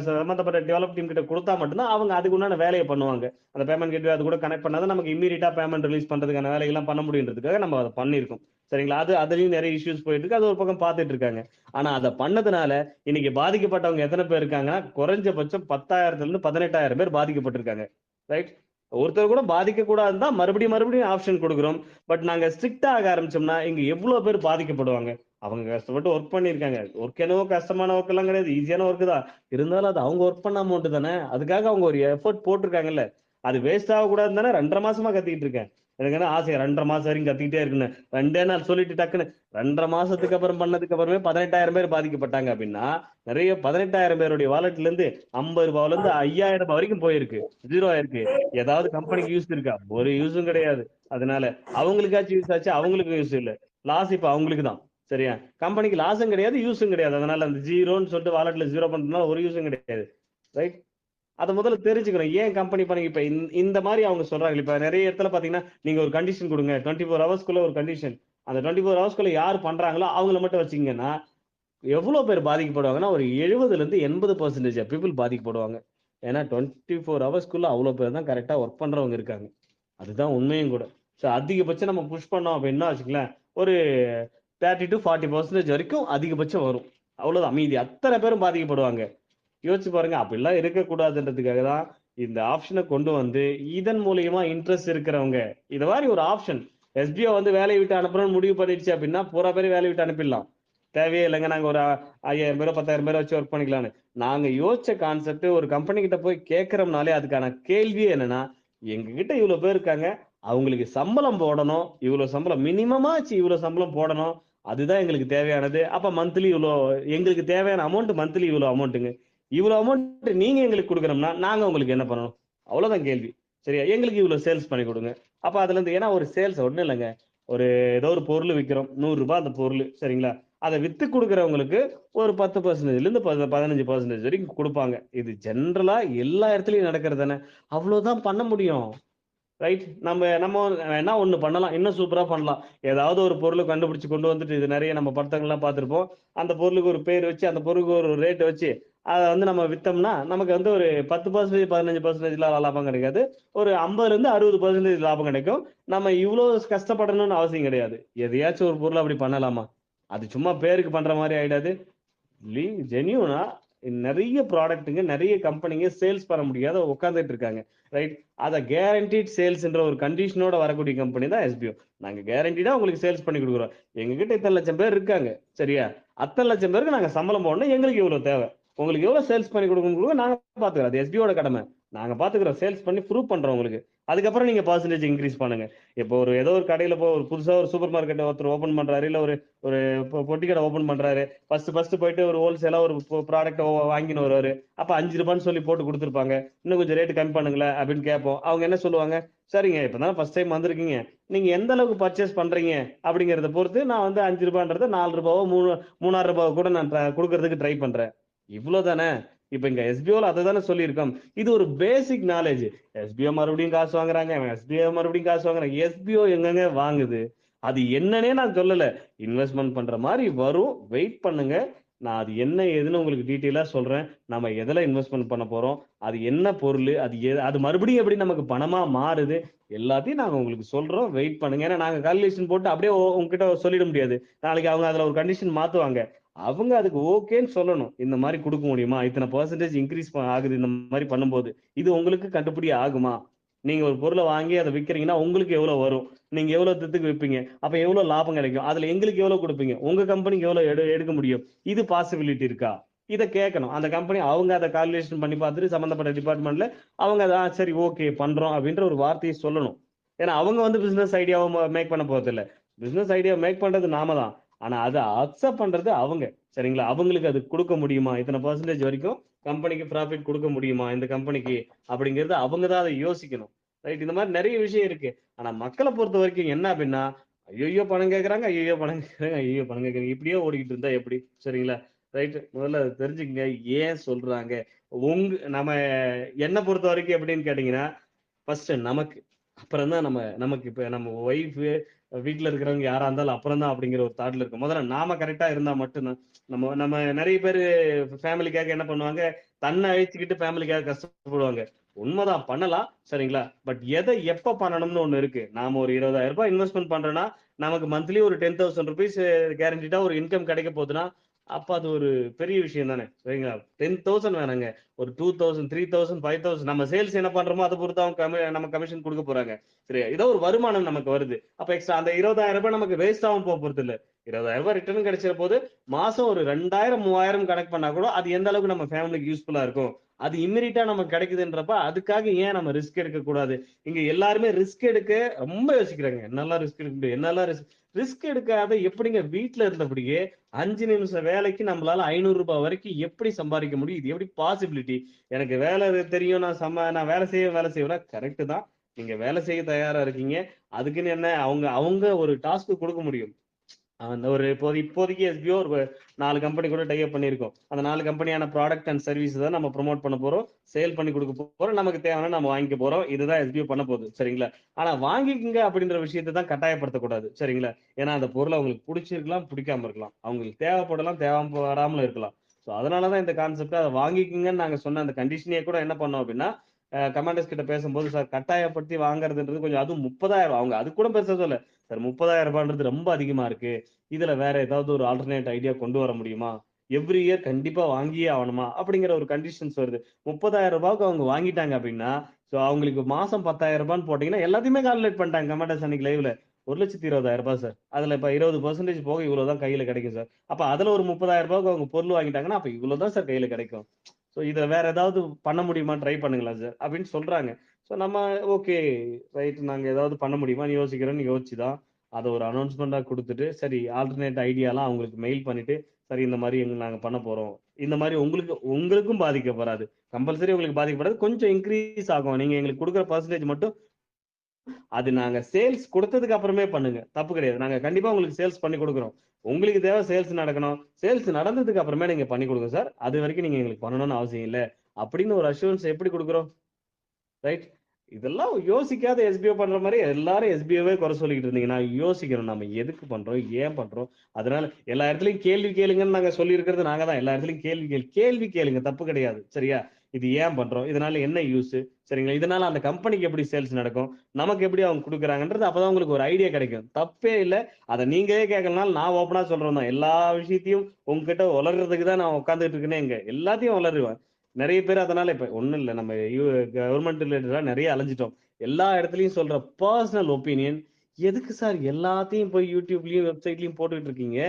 சம்பந்தப்பட்ட டெவலப் டீம் கிட்ட கொடுத்தா மட்டும்தான் அவங்க அதுக்கு உண்டான வேலையை பண்ணுவாங்க. அந்த பேமெண்ட் கேட்வே அது கூட கனெக்ட் பண்ணாதான் நமக்கு இம்மீடியட்டா பேமெண்ட் ரிலீஸ் பண்றதுக்கான வேலைகள்லாம் பண்ண முடியுன்றதுக்காக நம்ம அதை பண்ணிருக்கோம். சரிங்களா? அதுலயும் நிறைய இஷ்யூஸ் போயிட்டு இருக்கு, அது ஒரு பக்கம் பார்த்துட்டு இருக்காங்க. ஆனா அதை பண்ணதுனால இன்னைக்கு பாதிக்கப்பட்டவங்க எத்தனை பேர் இருக்காங்கன்னா குறைஞ்சபட்சம் 10,000 இருந்து 18,000 பேர் பாதிக்கப்பட்டிருக்காங்க. ரைட்? ஒருத்தர் கூட பாதிக்க கூடாதுன்னு தான் மறுபடியும் மறுபடியும் ஆப்ஷன் கொடுக்குறோம். பட் நாங்க ஸ்ட்ரிக்டா ஆக ஆரம்பிச்சோம்னா இங்க எவ்வளவு பேர் பாதிக்கப்படுவாங்க? அவங்க கஷ்டப்பட்டு ஒர்க் பண்ணிருக்காங்க. ஒர்க் என்னவோ கஷ்டமான ஒர்க் எல்லாம் கிடையாது, ஈஸியான ஒர்க் தான். இருந்தாலும் அது அவங்க ஒர்க் பண்ண அமௌண்ட் தானே, அதுக்காக அவங்க ஒரு எஃபர்ட் போட்டிருக்காங்கல்ல, அது வேஸ்ட் ஆக கூடாதுன்னு தானே 2.5 மாசமா கத்திக்கிட்டு இருக்கேன். எனக்கு என்ன ஆசை 2.5 மாசம் வரைக்கும் கத்திக்கிட்டே இருக்குன்னு. 2 நாள் சொல்லிட்டு டக்குன்னு 2.5 மாசத்துக்கு அப்புறம் பண்ணதுக்கு அப்புறமே 18,000 பேர் பாதிக்கப்பட்டாங்க அப்படின்னா நிறைய 18,000 பேருடைய வாலெட்ல இருந்து 50 ரூபாயில இருந்து 5,000 ரூபாய் வரைக்கும் போயிருக்கு, ஜீரோ ஆயிருக்கு. ஏதாவது கம்பெனிக்கு யூஸ் இருக்கா? ஒரு யூஸும் கிடையாது. அதனால அவங்களுக்காச்சும் யூஸ் ஆச்சு, அவங்களுக்கு யூஸ் இல்ல, லாஸ் இப்ப அவங்களுக்கு தான். சரியா? கம்பெனிக்கு லாஸும் கிடையாது, யூஸும் கிடையாது. அதனால அந்த ஜீரோன்னு சொல்லிட்டு வாலெட்ல ஜீரோ பண்றதுனால ஒரு யூஸும் கிடையாது. ரைட்? அத முதல்ல தெரிஞ்சுக்கணும். ஏன் கம்பெனி பண்ணி இப்ப இந்த மாரி அவங்க சொல்றாங்க. இப்ப நெறைய இடத்துல பாத்தீங்கன்னா, நீங்க ஒரு கண்டிஷன் குடுங்க. 24 ஹவர்ஸ்க்குள்ள ஒரு கண்டிஷன். அந்த 24 ஹவர்ஸ்க்குள்ள யார் பண்றாங்களோ அவங்கள மட்டும் வச்சுக்கங்கன்னா, எவ்வளவு பேர் பாதிக்கப்படுவாங்கன்னா, ஒரு 70ல இருந்து 80% பீப்பிள் பாதிக்கப்படுவாங்க. ஏன்னா 24 ஹவர்ஸ்க்குள்ள அவ்வளவு பேர் தான் கரெக்ட்டா வொர்க் பண்றவங்க இருக்காங்க. அதுதான் உண்மையும் கூட. அதிகபட்சம் நம்ம புஷ் பண்ணோம் அப்படின்னா வச்சுக்கங்களேன், ஒரு 30-40% வரைக்கும் அதிகபட்சம் வரும். அவ்வளவுதான். மீதி அத்தனை பேரும் பாதிக்கப்படுவாங்க. யோசிச்சு பாருங்க. அப்படிலாம் இருக்கக்கூடாதுன்றதுக்காக தான் இந்த ஆப்ஷனை கொண்டு வந்து, இதன் மூலியமா இன்ட்ரெஸ்ட் இருக்கிறவங்க, இது மாதிரி ஒரு ஆப்ஷன். எஸ்பிஓ வந்து வேலையை விட்டு அனுப்புறோம்னு முடிவு பண்ணிடுச்சு அப்படின்னா, பூரா பேரும் வேலையை விட்டு அனுப்பிடலாம். தேவையே இல்லைங்க. நாங்க ஒரு 5000 பேரோ 10,000 பேரோ வச்சு ஒர்க் பண்ணிக்கலாம்னு. நாங்க யோசிச்ச கான்செப்ட் ஒரு கம்பெனி கிட்ட போய் கேட்கறோம்னாலே அதுக்கான கேள்வியே என்னன்னா, எங்க கிட்ட இவ்வளவு பேர் இருக்காங்க. அவங்களுக்கு சம்பளம் போடணும். இவ்வளவு சம்பளம் மினிமமாச்சு இவ்வளவு சம்பளம் போடணும். அதுதான் எங்களுக்கு தேவையானது. அப்ப மந்த்லி இவ்வளோ எங்களுக்கு தேவையான அமௌண்ட் மந்த்லி இவ்வளவு அமௌண்ட்டுங்க. இவ்வளவு அமௌண்ட் நீங்க எங்களுக்கு கொடுக்கணும்னா நாங்க உங்களுக்கு என்ன பண்ணணும்? அவ்வளவுதான் கேள்வி. சரியா? எங்களுக்கு இவ்வளவு சேல்ஸ் பண்ணி கொடுங்க. அப்ப அதுல இருந்து ஏன்னா ஒரு சேல்ஸ் ஒண்ணும் இல்லைங்க. ஒரு ஏதோ ஒரு பொருள் விக்கிறோம். ₹100 அந்த பொருள். சரிங்களா? அதை வித்து கொடுக்கறவங்களுக்கு ஒரு 10%ல இருந்து 15% வரைக்கும் கொடுப்பாங்க. இது ஜெனரலா எல்லா இடத்துலயும் நடக்கிறது தானே. அவ்வளவுதான் பண்ண முடியும். ரைட்? நம்ம நம்ம வேணா ஒண்ணு பண்ணலாம். இன்னும் சூப்பரா பண்ணலாம். ஏதாவது ஒரு பொருளை கண்டுபிடிச்சு கொண்டு வந்துட்டு இது நிறைய நம்ம படத்தங்கள்லாம் பார்த்திருப்போம். அந்த பொருளுக்கு ஒரு பேர் வச்சு, அந்த பொருளுக்கு ஒரு ரேட் வச்சு, அத வந்து நம்ம வித்தோம்னா, நமக்கு வந்து ஒரு 10% 15% லாபம் கிடைக்காது. ஒரு 50ல இருந்து 60% லாபம் கிடைக்கும். நம்ம இவ்ளோ கஷ்டப்படணும்னு அவசியம் கிடையாது. எதையாச்சும் ஒரு பொருள் அப்படி பண்ணலாமா? அது சும்மா பேருக்கு பண்ற மாதிரி ஆயிடாது. ஜெனியூனா நிறைய ப்ராடக்ட்டுங்க, நிறைய கம்பெனிங்க சேல்ஸ் பண்ண முடியாத உட்கார்ந்துட்டு இருக்காங்க. ரைட்? அத கேரண்டீட் சேல்ஸ்ன்ற ஒரு கண்டிஷனோட வரக்கூடிய கம்பெனி தான் எஸ்பிஓ. நாங்க கேரண்டீடா உங்களுக்கு சேல்ஸ் பண்ணி கொடுக்குறோம். எங்ககிட்ட இத்தனை லட்சம் பேர் இருக்காங்க. சரியா? அத்தனை லட்சம் பேருக்கு நாங்க சம்பளம் போடணும். எங்களுக்கு இவ்வளவு தேவை. உங்களுக்கு எவ்வளவு சேல்ஸ் பண்ணி கொடுக்கணும் நாங்க பாத்துக்கிறோம். அது எஸ்பிஓட கடமை. நாங்க பாத்துக்கிறோம். சேல்ஸ் பண்ணி ப்ரூவ் பண்றோம் உங்களுக்கு. அதுக்கப்புறம் நீங்க பர்சன்டேஜ் இன்க்ரீஸ் பண்ணுங்க. இப்போ ஒரு ஏதோ ஒரு கடையில போய் ஒரு புதுசா ஒரு சூப்பர் மார்க்கெட் ஒருத்தர் ஓபன் பண்றாரு, இல்ல ஒரு ஒரு பொட்டி கடை ஓபன் பண்றாரு. ஃபர்ஸ்ட் போயிட்டு ஒரு ஹோல்சேலா ஒரு ப்ராடக்ட் வாங்கின்னு வருவாரு. அப்ப ₹5 சொல்லி போட்டு கொடுத்துருப்பாங்க. இன்னும் கொஞ்சம் ரேட் கம்மி பண்ணுங்களேன் அப்படின்னு கேட்போம். அவங்க என்ன சொல்லுவாங்க? சரிங்க, இப்பதான் ஃபர்ஸ்ட் டைம் வந்திருக்கீங்க. நீங்க எந்த அளவுக்கு பர்ச்சேஸ் பண்றீங்க அப்படிங்கறத பொறுத்து நான் வந்து ₹5ன்றத ₹4 ₹3,500 கூட நான் கொடுக்கறதுக்கு ட்ரை பண்றேன். இவ்வளவுதானே. இப்ப இங்க எஸ்பிஓல அதை தானே சொல்லியிருக்கோம். இது ஒரு பேசிக் நாலேஜ். எஸ்பிஓ மறுபடியும் காசு வாங்குறாங்க, எஸ்பிஓ மறுபடியும் காசு வாங்குறாங்க. எஸ்பிஓ எங்கங்க வாங்குது? அது என்னன்னே நான் சொல்லல. இன்வெஸ்ட்மெண்ட் பண்ற மாதிரி வரும். வெயிட் பண்ணுங்க. நான் அது என்ன ஏதுன்னு உங்களுக்கு டீட்டெயிலா சொல்றேன். நம்ம எதுல இன்வெஸ்ட்மெண்ட் பண்ண போறோம், அது என்ன பொருள், அது மறுபடியும் எப்படி நமக்கு பணமா மாறுது, எல்லாத்தையும் நாங்க உங்களுக்கு சொல்றோம். வெயிட் பண்ணுங்க. ஏன்னா நாங்க கால்குலேஷன் போட்டு அப்படியே உங்ககிட்ட சொல்லிட முடியாது. நாளைக்கு அவங்க அதுல ஒரு கண்டிஷன் மாத்துவாங்க. அவங்க அதுக்கு ஓகேன்னு சொல்லணும். இந்த மாதிரி கொடுக்க முடியுமா, இத்தனை பெர்சன்டேஜ் இன்க்ரீஸ் ஆகுது இந்த மாதிரி பண்ணும்போது, இது உங்களுக்கு கட்டுப்படி ஆகுமா? நீங்க ஒரு பொருளை வாங்கி அதை விக்கிறீங்கன்னா உங்களுக்கு எவ்வளவு வரும், நீங்க எவ்வளவு தித்துக்கு விற்பீங்க, அப்ப எவ்வளவு லாபம் கிடைக்கும், அதுல எங்களுக்கு எவ்வளவு கொடுப்பீங்க, உங்க கம்பெனிக்கு எவ்வளவு எடுக்க முடியும், இது பாசிபிலிட்டி இருக்கா? இதை கேட்கணும். அந்த கம்பெனி அவங்க அதை கால்குலேஷன் பண்ணி பார்த்துட்டு சம்பந்தப்பட்ட டிபார்ட்மெண்ட்ல அவங்க அதை சரி ஓகே பண்றோம் அப்படின்ற ஒரு வார்த்தையை சொல்லணும். ஏன்னா அவங்க வந்து பிசினஸ் ஐடியாவை மேக் பண்ண போறது இல்ல. பிசினஸ் ஐடியா மேக் பண்றது நாம தான். ஆனா அதை அக்செப்ட் பண்றது அவங்க. சரிங்களா? அவங்களுக்கு அது கொடுக்க முடியுமா, இத்தனை பெர்சன்டேஜ் வரைக்கும் கம்பெனிக்கு ப்ராஃபிட் கொடுக்க முடியுமா இந்த கம்பெனிக்கு, அப்படிங்கறது அவங்க தான் அதை யோசிக்கணும். ரைட்? இந்த மாதிரி நிறைய விஷயம் இருக்கு. ஆனா மக்களை பொறுத்த வரைக்கும் என்ன அப்படின்னா, ஐயோ பணம் கேட்கறாங்க, ஐயோ பணம் கேட்கறாங்க, ஐயோ பணம் கேட்கறாங்க, இப்படியே ஓடிக்கிட்டு இருந்தா எப்படி? சரிங்களா? ரைட்? முதல்ல அதை தெரிஞ்சுக்கங்க. ஏன் சொல்றாங்க? நம்ம என்ன பொறுத்த வரைக்கும் எப்படின்னு கேட்டீங்கன்னா, ஃபர்ஸ்ட் நமக்கு, அப்புறம் தான் நமக்கு இப்ப நம்ம ஒய்ஃப், வீட்டுல இருக்கிறவங்க யாரா இருந்தாலும் அப்புறம் தான் அப்படிங்கிற ஒரு தாட்ல இருக்கும். முதல்ல நாம கரெக்டா இருந்தா மட்டும்தான். நம்ம நம்ம நிறைய பேரு ஃபேமிலிக்காக என்ன பண்ணுவாங்க, தன்னை அழிச்சுக்கிட்டு ஃபேமிலிக்காக கஷ்டப்படுவாங்க. உண்மைதான், பண்ணலாம். சரிங்களா? பட் எதை எப்ப பண்ணணும்னு ஒண்ணு இருக்கு. நாம ஒரு ₹20,000 இன்வெஸ்ட்மெண்ட் பண்றோம்னா, நமக்கு மந்த்லி ஒரு ₹10,000 கேரண்டிடா ஒரு இன்கம் கிடைக்க போகுதுன்னா, அப்ப அது ஒரு பெரிய விஷயம் தானே. சரிங்களா? 10,000 வேணாங்க. ஒரு 2,000 3,000 5,000 நம்ம சேல்ஸ் என்ன பண்றோமோ அதை பொறுத்து அவங்க நம்ம கமிஷன் கொடுக்க போறாங்க. சரியா? ஏதோ ஒரு வருமானம் நமக்கு வருது. அப்ப எக்ஸ்ட்ரா அந்த ₹20,000 நமக்கு வேஸ்ட் ஆகும் போறது இல்ல. ₹20,000 ரிட்டர்ன் கிடைச்ச போது மாசம் ஒரு 2,000 3,000 கணக்கு பண்ணா கூட அது எந்த அளவுக்கு நம்ம ஃபேமிலிக்கு யூஸ்ஃபுல்லா இருக்கும். அது இம்மிடியா நமக்கு கிடைக்குதுன்றப்ப அதுக்காக ஏன் நம்ம ரிஸ்க் எடுக்க கூடாது? இங்க எல்லாருமே ரிஸ்க் எடுக்க ரொம்ப யோசிக்கிறாங்க. என்னெல்லாம் ரிஸ்க் எடுக்க முடியும், என்னெல்லாம் ரிஸ்க் எடுக்காத எப்படிங்க வீட்டுல இருந்தபடியே 5 நிமிஷம் வேலைக்கு நம்மளால ₹500 வரைக்கும் எப்படி சம்பாதிக்க முடியும்? இது எப்படி பாசிபிலிட்டி? எனக்கு வேலை தெரியும், நான் வேலை செய்வேன். கரெக்ட் தான். நீங்க வேலை செய்ய தயாரா இருக்கீங்க. அதுக்குன்னு என்ன அவங்க அவங்க ஒரு டாஸ்க் கொடுக்க முடியும். அந்த ஒரு இப்போதைக்கு எஸ்பிஓ ஒரு 4 கம்பெனி கூட டைப் பண்ணியிருக்கோம். அந்த 4 கம்பெனியான ப்ராடக்ட் அண்ட் சர்வீஸ் தான் நம்ம ப்ரோமோட் பண்ண போறோம், சேல் பண்ணி கொடுக்க போறோம். நமக்கு தேவையான நம்ம வாங்கிக்க போறோம். இதுதான் எஸ்பிஓ பண்ண போகுது. சரிங்களா? ஆனா வாங்கிக்கங்க அப்படின்ற விஷயத்தை தான் கட்டாயப்படுத்தக்கூடாது. சரிங்களா? ஏன்னா அந்த பொருள் அவங்களுக்கு பிடிச்சிருக்கலாம், பிடிக்காம இருக்கலாம். அவங்களுக்கு தேவைப்படலாம், தேவை வராமலும் இருக்கலாம். ஸோ அதனாலதான் இந்த கான்செப்ட். அதை வாங்கிக்கங்கன்னு நாங்க சொன்ன அந்த கண்டிஷனே கூட என்ன பண்ணோம் அப்படின்னா, கமாண்டர்ஸ் கிட்ட பேசும்போது, சார் கட்டாயப்படுத்தி வாங்குறதுன்றது கொஞ்சம், அதுவும் 30,000 அவங்க அது கூட பெருசா சொல்ல, சார் 30,000 ரூபான்றது ரொம்ப அதிகமா இருக்கு. இதுல வேற ஏதாவது ஒரு ஆல்டர்னேட் ஐடியா கொண்டு வர முடியுமா? எவ்ரி இயர் கண்டிப்பா வாங்கியே ஆகணுமா? அப்படிங்கிற ஒரு கண்டிஷன்ஸ் வருது. 30,000 ரூபாய்க்கு அவங்க வாங்கிட்டாங்க அப்படின்னா, சோ அவங்களுக்கு மாசம் 10,000 ரூபான்னு போட்டீங்கன்னா எல்லாத்தையுமே கால்குலேட் பண்ணிட்டாங்க கமாண்டர்ஸ் அன்னைக்கு லைவ்ல. 1,20,000 ரூபாய் சார். அதுல இப்ப 20% போக இவ்வளவுதான் கையில கிடைக்கும் சார். அப்ப அதுல ஒரு 30,000 ரூபாய்க்கு அவங்க பொருள் வாங்கிட்டாங்கன்னா அப்ப இவ்வளவுதான் சார் கையில கிடைக்கும். சோ இத வேற ஏதாவது பண்ண முடியுமா? ட்ரை பண்ணுங்களா சார் அப்படின்னு சொல்றாங்க. சோ நம்ம ஓகே ரைட், நாங்க ஏதாவது பண்ண முடியுமான்னு யோசிக்கிறோம்னு யோசிச்சுதான் அதை ஒரு அனௌன்ஸ்மெண்டா கொடுத்துட்டு, சரி ஆல்டர்னேட் ஐடியாலாம் அவங்களுக்கு மெயில் பண்ணிட்டு, சரி இந்த மாதிரி நாங்க பண்ண போறோம், இந்த மாதிரி உங்களுக்கும் பாதிக்கப்படாது, கம்பல்சரி உங்களுக்கு பாதிக்கப்படாது, கொஞ்சம் இன்க்ரீஸ் ஆகும், நீங்க எங்களுக்கு கொடுக்குற பர்சன்டேஜ் மட்டும் அது நாங்க சேல்ஸ் கொடுத்ததுக்கு அப்புறமே பண்ணுங்க, தப்பு கிடையாது. நாங்க கண்டிப்பா உங்களுக்கு சேல்ஸ் பண்ணி கொடுக்குறோம். உங்களுக்கு தேவை சேல்ஸ் நடக்கணும், சேல்ஸ் நடந்ததுக்கு அப்புறமே நீங்க பண்ணி கொடுங்க சார், அது வரைக்கும் நீங்க எங்களுக்கு பண்ணணும்னு அவசியம் இல்லை அப்படின்னு ஒரு அஷூரன்ஸ் எப்படி கொடுக்குறோம்? ரைட். இதெல்லாம் யோசிக்காத எஸ்பிஓ பண்ற மாதிரி எல்லாரும் எஸ்பிஓவே குறை சொல்லிட்டு இருந்தீங்கன்னா யோசிக்கணும், நம்ம எதுக்கு பண்றோம், ஏன் பண்றோம். அதனால எல்லா இடத்துலயும் கேள்வி கேளுங்கன்னு நாங்க சொல்லி இருக்கிறது நாங்க தான். எல்லா இடத்துலயும் கேள்வி கேளுங்க, தப்பு கிடையாது. சரியா? இது ஏன் பண்றோம், இதனால என்ன யூஸ், சரிங்களா, இதனால அந்த கம்பெனிக்கு எப்படி சேல்ஸ் நடக்கும், நமக்கு எப்படி அவங்க கொடுக்குறாங்கன்றது அப்பதான் உங்களுக்கு ஒரு ஐடியா கிடைக்கும். தப்பே இல்ல. அதை நீங்களே கேட்கலனாலும் நான் ஓப்பனா சொல்றேன் தான். எல்லா விஷயத்தையும் உங்ககிட்ட வளர்றதுக்கு தான் நான் உட்காந்துட்டு இருக்கேனே, எங்க எல்லாத்தையும் வளருவேன். நிறைய பேர் அதனால இப்ப ஒண்ணும் இல்ல, நம்ம கவர்மெண்ட் ரிலேட்டடா நிறைய அலைஞ்சிட்டோம். எல்லா இடத்துலயும் சொல்ற பர்சனல் ஒப்பீனியன் எதுக்கு சார் எல்லாத்தையும் போய் யூடியூப்லயும் வெப்சைட்லயும் போட்டுட்டு இருக்கீங்க?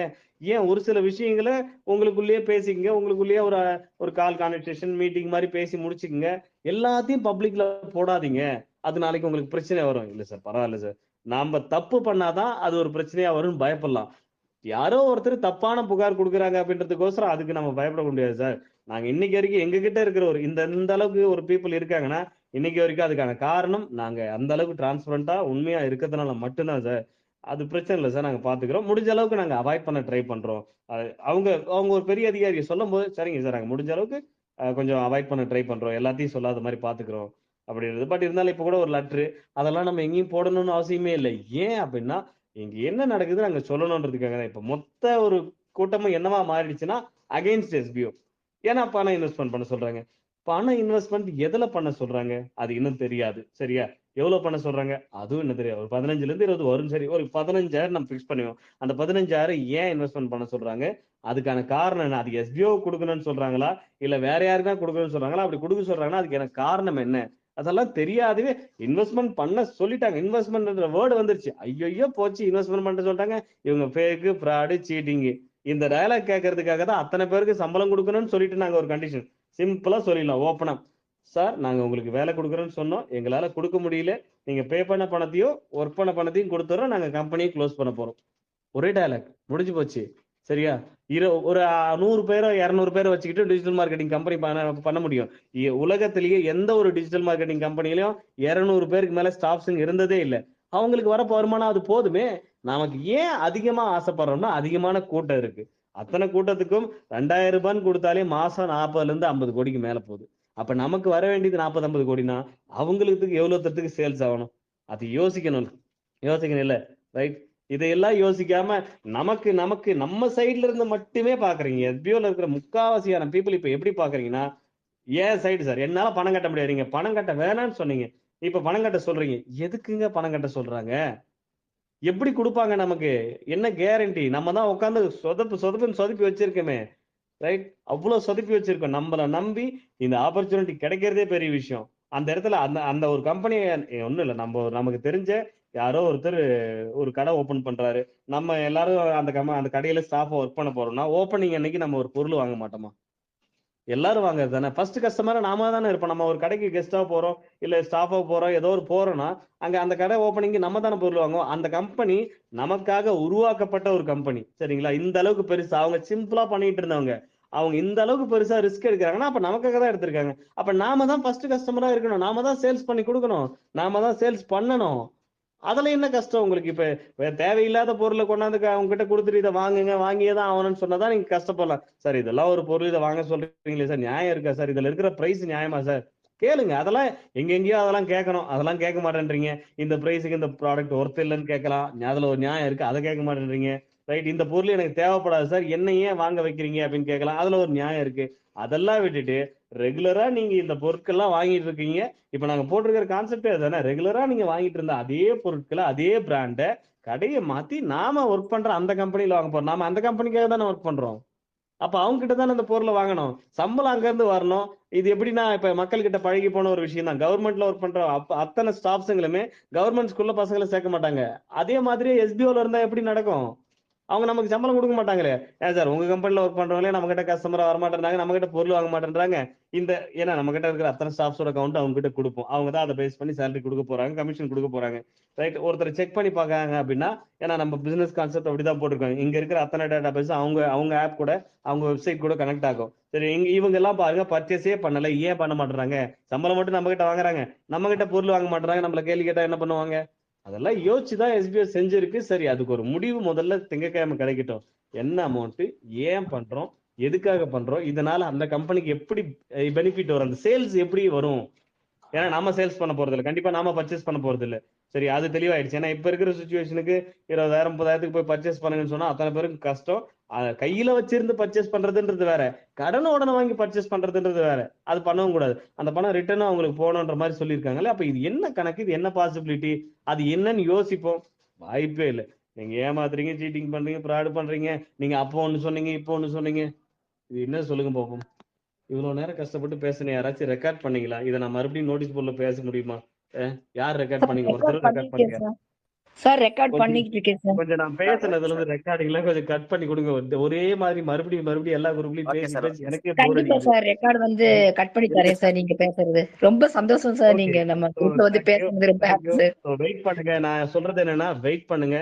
ஏன் ஒரு சில விஷயங்களை உங்களுக்குள்ளேயே பேசிக்கங்க, உங்களுக்குள்ளேயே ஒரு ஒரு கால் கான்வர்சேஷன் மீட்டிங் மாதிரி பேசி முடிச்சுக்கங்க. எல்லாத்தையும் பப்ளிக்ல போடாதீங்க, அது நாளைக்கு உங்களுக்கு பிரச்சனை வரும். இல்ல சார் பரவாயில்ல சார், நாம தப்பு பண்ணாதான் அது ஒரு பிரச்சனையா வரும்னு பயப்படலாம். யாரோ ஒருத்தர் தப்பான புகார் கொடுக்குறாங்க அப்படின்றதுக்கோசரம் அதுக்கு நம்ம பயப்பட முடியாது சார். நாங்க இன்னைக்கு வரைக்கும் எங்க கிட்ட இருக்கிற ஒரு இந்த அளவுக்கு ஒரு பீப்புள் இருக்காங்கன்னா இன்னைக்கு வரைக்கும் அதுக்கான காரணம் நாங்க அந்த அளவுக்கு டிரான்ஸ்பரண்டா உண்மையா இருக்கிறதுனால மட்டும்தான் சார். அது பிரச்சனை இல்லை சார், நாங்க பாத்துக்கிறோம். முடிஞ்ச அளவுக்கு நாங்க அவாய்ட் பண்ண ட்ரை பண்றோம். அவங்க அவங்க ஒரு பெரிய அதிகாரி சொல்லும் போது சரிங்க சார், நாங்க முடிஞ்ச அளவுக்கு கொஞ்சம் அவாய்ட் பண்ண ட்ரை பண்றோம், எல்லாத்தையும் சொல்லாத மாதிரி பாத்துக்கிறோம் அப்படின்றது. பட் இருந்தாலும் இப்ப கூட ஒரு லெட்ரு அதெல்லாம் நம்ம எங்கேயும் போடணும்னு அவசியமே இல்லை. ஏன் அப்படின்னா இங்க என்ன நடக்குது அங்க சொல்லணும்ன்றதுக்காக தான். இப்ப மொத்த ஒரு கூட்டமும் என்னவா மாறிடுச்சுன்னா அகைன்ஸ்ட் எஸ்பிஓ. ஏன்னா பணம் இன்வெஸ்ட்மெண்ட் பண்ண சொல்றாங்க. பணம் இன்வெஸ்ட்மெண்ட் எதுல பண்ண சொல்றாங்க அது இன்னும் தெரியாது. சரியா? எவ்வளவு பண்ண சொல்றாங்க அதுவும் இன்னும் தெரியாது. ஒரு 15ல இருந்து 20 வரும். சரி, ஒரு 15,000 நம்ம பிக்ஸ் பண்ணுவோம். அந்த 15,000 ஏன் இன்வெஸ்ட்மெண்ட் பண்ண சொல்றாங்க, அதுக்கான காரணம் என்ன, அது எஸ்பிஓ கொடுக்கணும்னு சொல்றாங்களா இல்ல வேற யாருக்கா கொடுக்கணும்னு சொல்றாங்களா, அப்படி கொடுக்க சொல்றாங்கன்னா அதுக்கு எனக்கு காரணம் என்ன, அதெல்லாம் தெரியாதவே இன்வெஸ்ட்மெண்ட் பண்ண சொல்லிட்டாங்க. இன்வெஸ்ட்மெண்ட் வேர்டு வந்துருச்சு, ஐயோ போச்சு, இன்வெஸ்ட்மெண்ட் பண்ண சொல்லிட்டாங்க, இவங்க ஃபேக் ஃப்ராடு சீட்டிங். இந்த டயலாக் கேட்கறதுக்காக தான் அத்தனை பேருக்கு சம்பளம் கொடுக்கணும்னு சொல்லிட்டு நாங்க ஒரு கண்டிஷன் சிம்பிளா சொல்லிடலாம் ஓப்பனா. சார் நாங்க உங்களுக்கு வேலை கொடுக்குறோம்னு சொன்னோம், எங்களால கொடுக்க முடியல, நீங்க பே பண்ண பணத்தையும் ஒர்க் பண்ண பணத்தையும் கொடுத்துறோம், நாங்க கம்பெனியை க்ளோஸ் பண்ண போறோம். ஒரே டயலாக் முடிஞ்சு போச்சு. சரியா? ஒரு 100 பேரோ 200 பேரை வச்சுக்கிட்டு டிஜிட்டல் மார்க்கெட்டிங் கம்பெனி பண்ண முடியும். உலகத்திலேயே எந்த ஒரு டிஜிட்டல் மார்க்கெட்டிங் கம்பெனிலையும் 200 பேருக்கு மேல ஸ்டாஃப்ஸ் இருந்ததே இல்ல. அவங்களுக்கு வரப்போ வருமானம் அது போதுமே. நமக்கு ஏன் அதிகமா ஆசைப்படுறோம்னா அதிகமான கூட்டம் இருக்கு. அத்தனை கூட்டத்துக்கும் 2,000 ரூபான்னு கொடுத்தாலே மாசம் 40ல இருந்து 50 கோடிக்கு மேல போகுது. அப்ப நமக்கு வர வேண்டியது 40 50 கோடினா அவங்களுக்கு எவ்வளவு தரத்துக்கு சேல்ஸ் ஆகணும், அது யோசிக்கணும். யோசிக்கணும் இல்ல? ரைட். இதையெல்லாம் யோசிக்காம நமக்கு நமக்கு நம்ம சைடுல இருந்து மட்டுமே பாக்குறீங்க. எஸ்பிஓல இருக்கிற முக்காவாசியான பீப்புள் இப்ப எப்படி பாக்குறீங்கன்னா, ஏன் சைடு சார் என்னால பணம் கட்ட முடியாது, நீங்க பணம் கட்ட வேணாம்னு சொன்னீங்க, இப்ப பணம் கட்ட சொல்றீங்க. எதுக்குங்க பணம் கட்ட சொல்றாங்க? எப்படி கொடுப்பாங்க நமக்கு? என்ன கேரண்டி? நம்ம தான் உட்காந்து சொதப்புன்னு சொதப்பி வச்சிருக்கோமே. ரைட். அவ்வளவு சொதப்பி வச்சிருக்கோம். நம்மள நம்பி இந்த ஆப்பர்ச்சுனிட்டி கிடைக்கிறதே பெரிய விஷயம். அந்த இடத்துல அந்த அந்த ஒரு கம்பெனி ஒண்ணும் இல்ல, நமக்கு தெரிஞ்ச யாரோ ஒருத்தர் ஒரு கடை ஓபன் பண்றாரு. நம்ம எல்லாரும் அந்த கடையில ஸ்டாஃபா ஒர்க் பண்ண போறோம்னா ஓப்பனிங் அன்னைக்கு நம்ம ஒரு பொருள் வாங்க மாட்டோமா? எல்லாரும் வாங்குறது தானே. ஃபர்ஸ்ட் கஸ்டமரா நாம தானே இருப்போம். நம்ம ஒரு கடைக்கு கெஸ்டா போறோம், இல்ல ஸ்டாஃபா போறோம், ஏதோ ஒரு போறோம்னா அங்க அந்த கடை ஓப்பனிங் நம்ம தானே பொருள் வாங்குவோம். அந்த கம்பெனி நமக்காக உருவாக்கப்பட்ட ஒரு கம்பெனி. சரிங்களா? இந்த அளவுக்கு பெருசா அவங்க சிம்பிளா பண்ணிட்டு இருந்தவங்க, அவங்க இந்த அளவுக்கு பெருசா ரிஸ்க் எடுக்கிறாங்கன்னா அப்ப நமக்காக தான் எடுத்திருக்காங்க. அப்ப நாம தான் ஃபர்ஸ்ட் கஸ்டமரா இருக்கணும், நாம தான் சேல்ஸ் பண்ணி கொடுக்கணும், நாம தான் சேல்ஸ் பண்ணணும். அதுல என்ன கஷ்டம் உங்களுக்கு? இப்ப தேவையில்லாத பொருளை கொண்டாந்து அவங்க கிட்ட கொடுத்துட்டு இதை வாங்குங்க, வாங்கியே தான் ஆகணும்னு சொன்னதான் நீங்க கஷ்டப்படலாம். சார் இதெல்லாம் ஒரு பொருள், இதை வாங்க சொல்றீங்களே சார், நியாயம் இருக்கா சார்? இதுல இருக்கிற பிரைஸ் நியாயமா சார்? கேளுங்க. அதெல்லாம் எங்கெங்கயோ அதெல்லாம் கேட்கணும், அதெல்லாம் கேட்க மாட்டேன்றீங்க. இந்த பிரைஸுக்கு இந்த ப்ராடக்ட் ஒர்த் இல்லைன்னு கேட்கலாம், அதுல ஒரு நியாயம் இருக்கு, அதை கேட்க மாட்டேன்றீங்க. ரைட், இந்த பொருள் எனக்கு தேவைப்படாது சார், என்ன ஏன் வாங்க வைக்கிறீங்க அப்படின்னு கேட்கலாம், அதுல ஒரு நியாயம் இருக்கு. அதெல்லாம் விட்டுட்டு ரெகுலரா நீங்க இந்த பொருட்கள்லாம் வாங்கிட்டு இருக்கீங்க. இப்ப நாங்க போட்டிருக்கிற கான்செப்டே அதானே. ரெகுலரா நீங்க வாங்கிட்டு இருந்த அதே பொருட்களை, அதே பிராண்ட கடையை மாத்தி நாம ஒர்க் பண்ற அந்த கம்பெனில வாங்க போறோம். நாம அந்த கம்பெனிக்காக தானே ஒர்க் பண்றோம். அப்ப அவங்க கிட்ட தானே அந்த பொருளை வாங்கணும், சம்பளம் அங்க இருந்து வரணும். இது எப்படின்னா, இப்ப மக்கள் கிட்ட பழகி போன ஒரு விஷயம் தான். கவர்மெண்ட்ல ஒர்க் பண்ற அத்தனை ஸ்டாஃப்ஸுங்களுமே கவர்மெண்ட் ஸ்கூல்ல பசங்களை சேர்க்க மாட்டாங்க. அதே மாதிரி எஸ்பிஓல இருந்தா எப்படி நடக்கும்? அவங்க நமக்கு சம்பளம் கொடுக்க மாட்டாங்களே. ஏன் சார் உங்க கம்பெனில ஒர்க் பண்றவங்களே நம்ம கிட்ட கஸ்டமரா வர மாட்டேன்றாங்க, நம்ம கிட்ட பொருள் வாங்க மாட்டேன்றாங்க. இந்த ஏன்னா நம்ம கிட்ட இருக்கிற அத்தனை ஸ்டாஃப்ஸோட கவுண்ட் அவங்க கிட்ட கொடுப்போம். அவங்க தான் அதை பேஸ் பண்ணி சேலரி கொடுக்க போறாங்க, கமிஷன் கொடுக்க போறாங்க. ரைட், ஒருத்தர் செக் பண்ணி பார்க்கறாங்க அப்படின்னா, ஏன்னா நம்ம பிசினஸ் கான்செப்ட் அப்படிதான் போட்டிருக்காங்க. இங்க இருக்கிற அத்தனை டேட்டா பேஸ் அவங்க அவங்க ஆப் கூட, அவங்க வெப்சைட் கூட கனெக்ட் ஆகும். சரி, இவங்க எல்லாம் பாருங்க பர்ச்சேஸே பண்ணல, ஏன் பண்ண மாட்டேறாங்க? சம்பளம் மட்டும் நம்ம கிட்ட வாங்குறாங்க, நம்ம கிட்ட பொருள் வாங்க மாட்டேறாங்க. நம்மள கேள்வி கேட்டா என்ன பண்ணுவாங்க? அதெல்லாம் யோசிச்சுதான் எஸ்பிஎஸ் செஞ்சிருக்கு. சரி, அதுக்கு ஒரு முடிவு முதல்ல திங்கட்கிழமை கிடைக்கட்டும். என்ன அமௌண்ட், ஏன் பண்றோம், எதுக்காக பண்றோம், இதனால அந்த கம்பெனிக்கு எப்படி பெனிஃபிட் வரும், அந்த சேல்ஸ் எப்படி வரும்? ஏன்னா நாம சேல்ஸ் பண்ண போறது இல்லை, கண்டிப்பா நாம பர்ச்சேஸ் பண்ண போறது இல்லை. சரி, அது தெளிவாயிடுச்சு. ஏன்னா இப்ப இருக்கிற சுச்சுவேஷனுக்கு 20,000 30,000 போய் பர்ச்சேஸ் பண்ணுங்கன்னு சொன்னா அத்தனை பேருக்கு கஷ்டம். கையில வச்சிருந்து பர்ச்சேஸ் பண்றதுன்றது வேற, கடன் உடனே வாங்கி பர்ச்சேஸ் பண்றதுன்றது வேற. அது பண்ணவும் கூடாது. அந்த பணம் ரிட்டர்னும் அவங்களுக்கு போகணுன்ற மாதிரி சொல்லியிருக்காங்கல்ல. அப்ப இது என்ன கணக்கு, இது என்ன பாசிபிலிட்டி, அது என்னன்னு யோசிப்போம். வாய்ப்பே இல்லை. நீங்க ஏமாத்துறீங்க, சீட்டிங் பண்றீங்க, ஃப்ராட் பண்றீங்க. நீங்க அப்போ ஒண்ணு சொன்னீங்க, இப்போ ஒண்ணு சொன்னீங்க. இது என்ன சொல்லுங்க பாப்போம். இவ்வளவு நேரம் கஷ்டப்பட்டு பேசுன யாராச்சும் ரெக்கார்ட் பண்ணீங்களா? இதை நான் மறுபடியும் நோட்டீஸ் போர்ட்ல பேச முடியுமா? யார் ரெக்கார்ட் பண்ணீங்க? ஒருத்தர் ரெக்கார்ட் பண்ணுங்க. சார் ரெக்கார்ட் கொஞ்சம் பண்ணிட்டு இருக்கேன் சார். கொஞ்சம் நான் பேசுனதுல இருந்து ரெக்கார்டிங் எல்லாம் கொஞ்சம் கட் பண்ணி கொடுங்க. ஒரே மாதிரி மறுபடியும் மறுபடியும் எல்லா குரூப்லயும் ஓகே பேசி சார். பேசி எனக்கே போர் கண்டிப்பா அடிக்குது. சார் ரெக்கார்ட் வந்து கட் பண்ணி தரேன் சார். நீங்க பேசுறது ரொம்ப சந்தோஷம் சார். ஓகே, நீங்க நம்ம குரூப்ல வந்து தேங்க்யூ பேசுறது ரொம்ப ஹாப்பி தேங்க்யூ. சார். வெயிட் பண்ணுங்க. நான் சொல்றது என்னன்னா, வெயிட் பண்ணுங்க.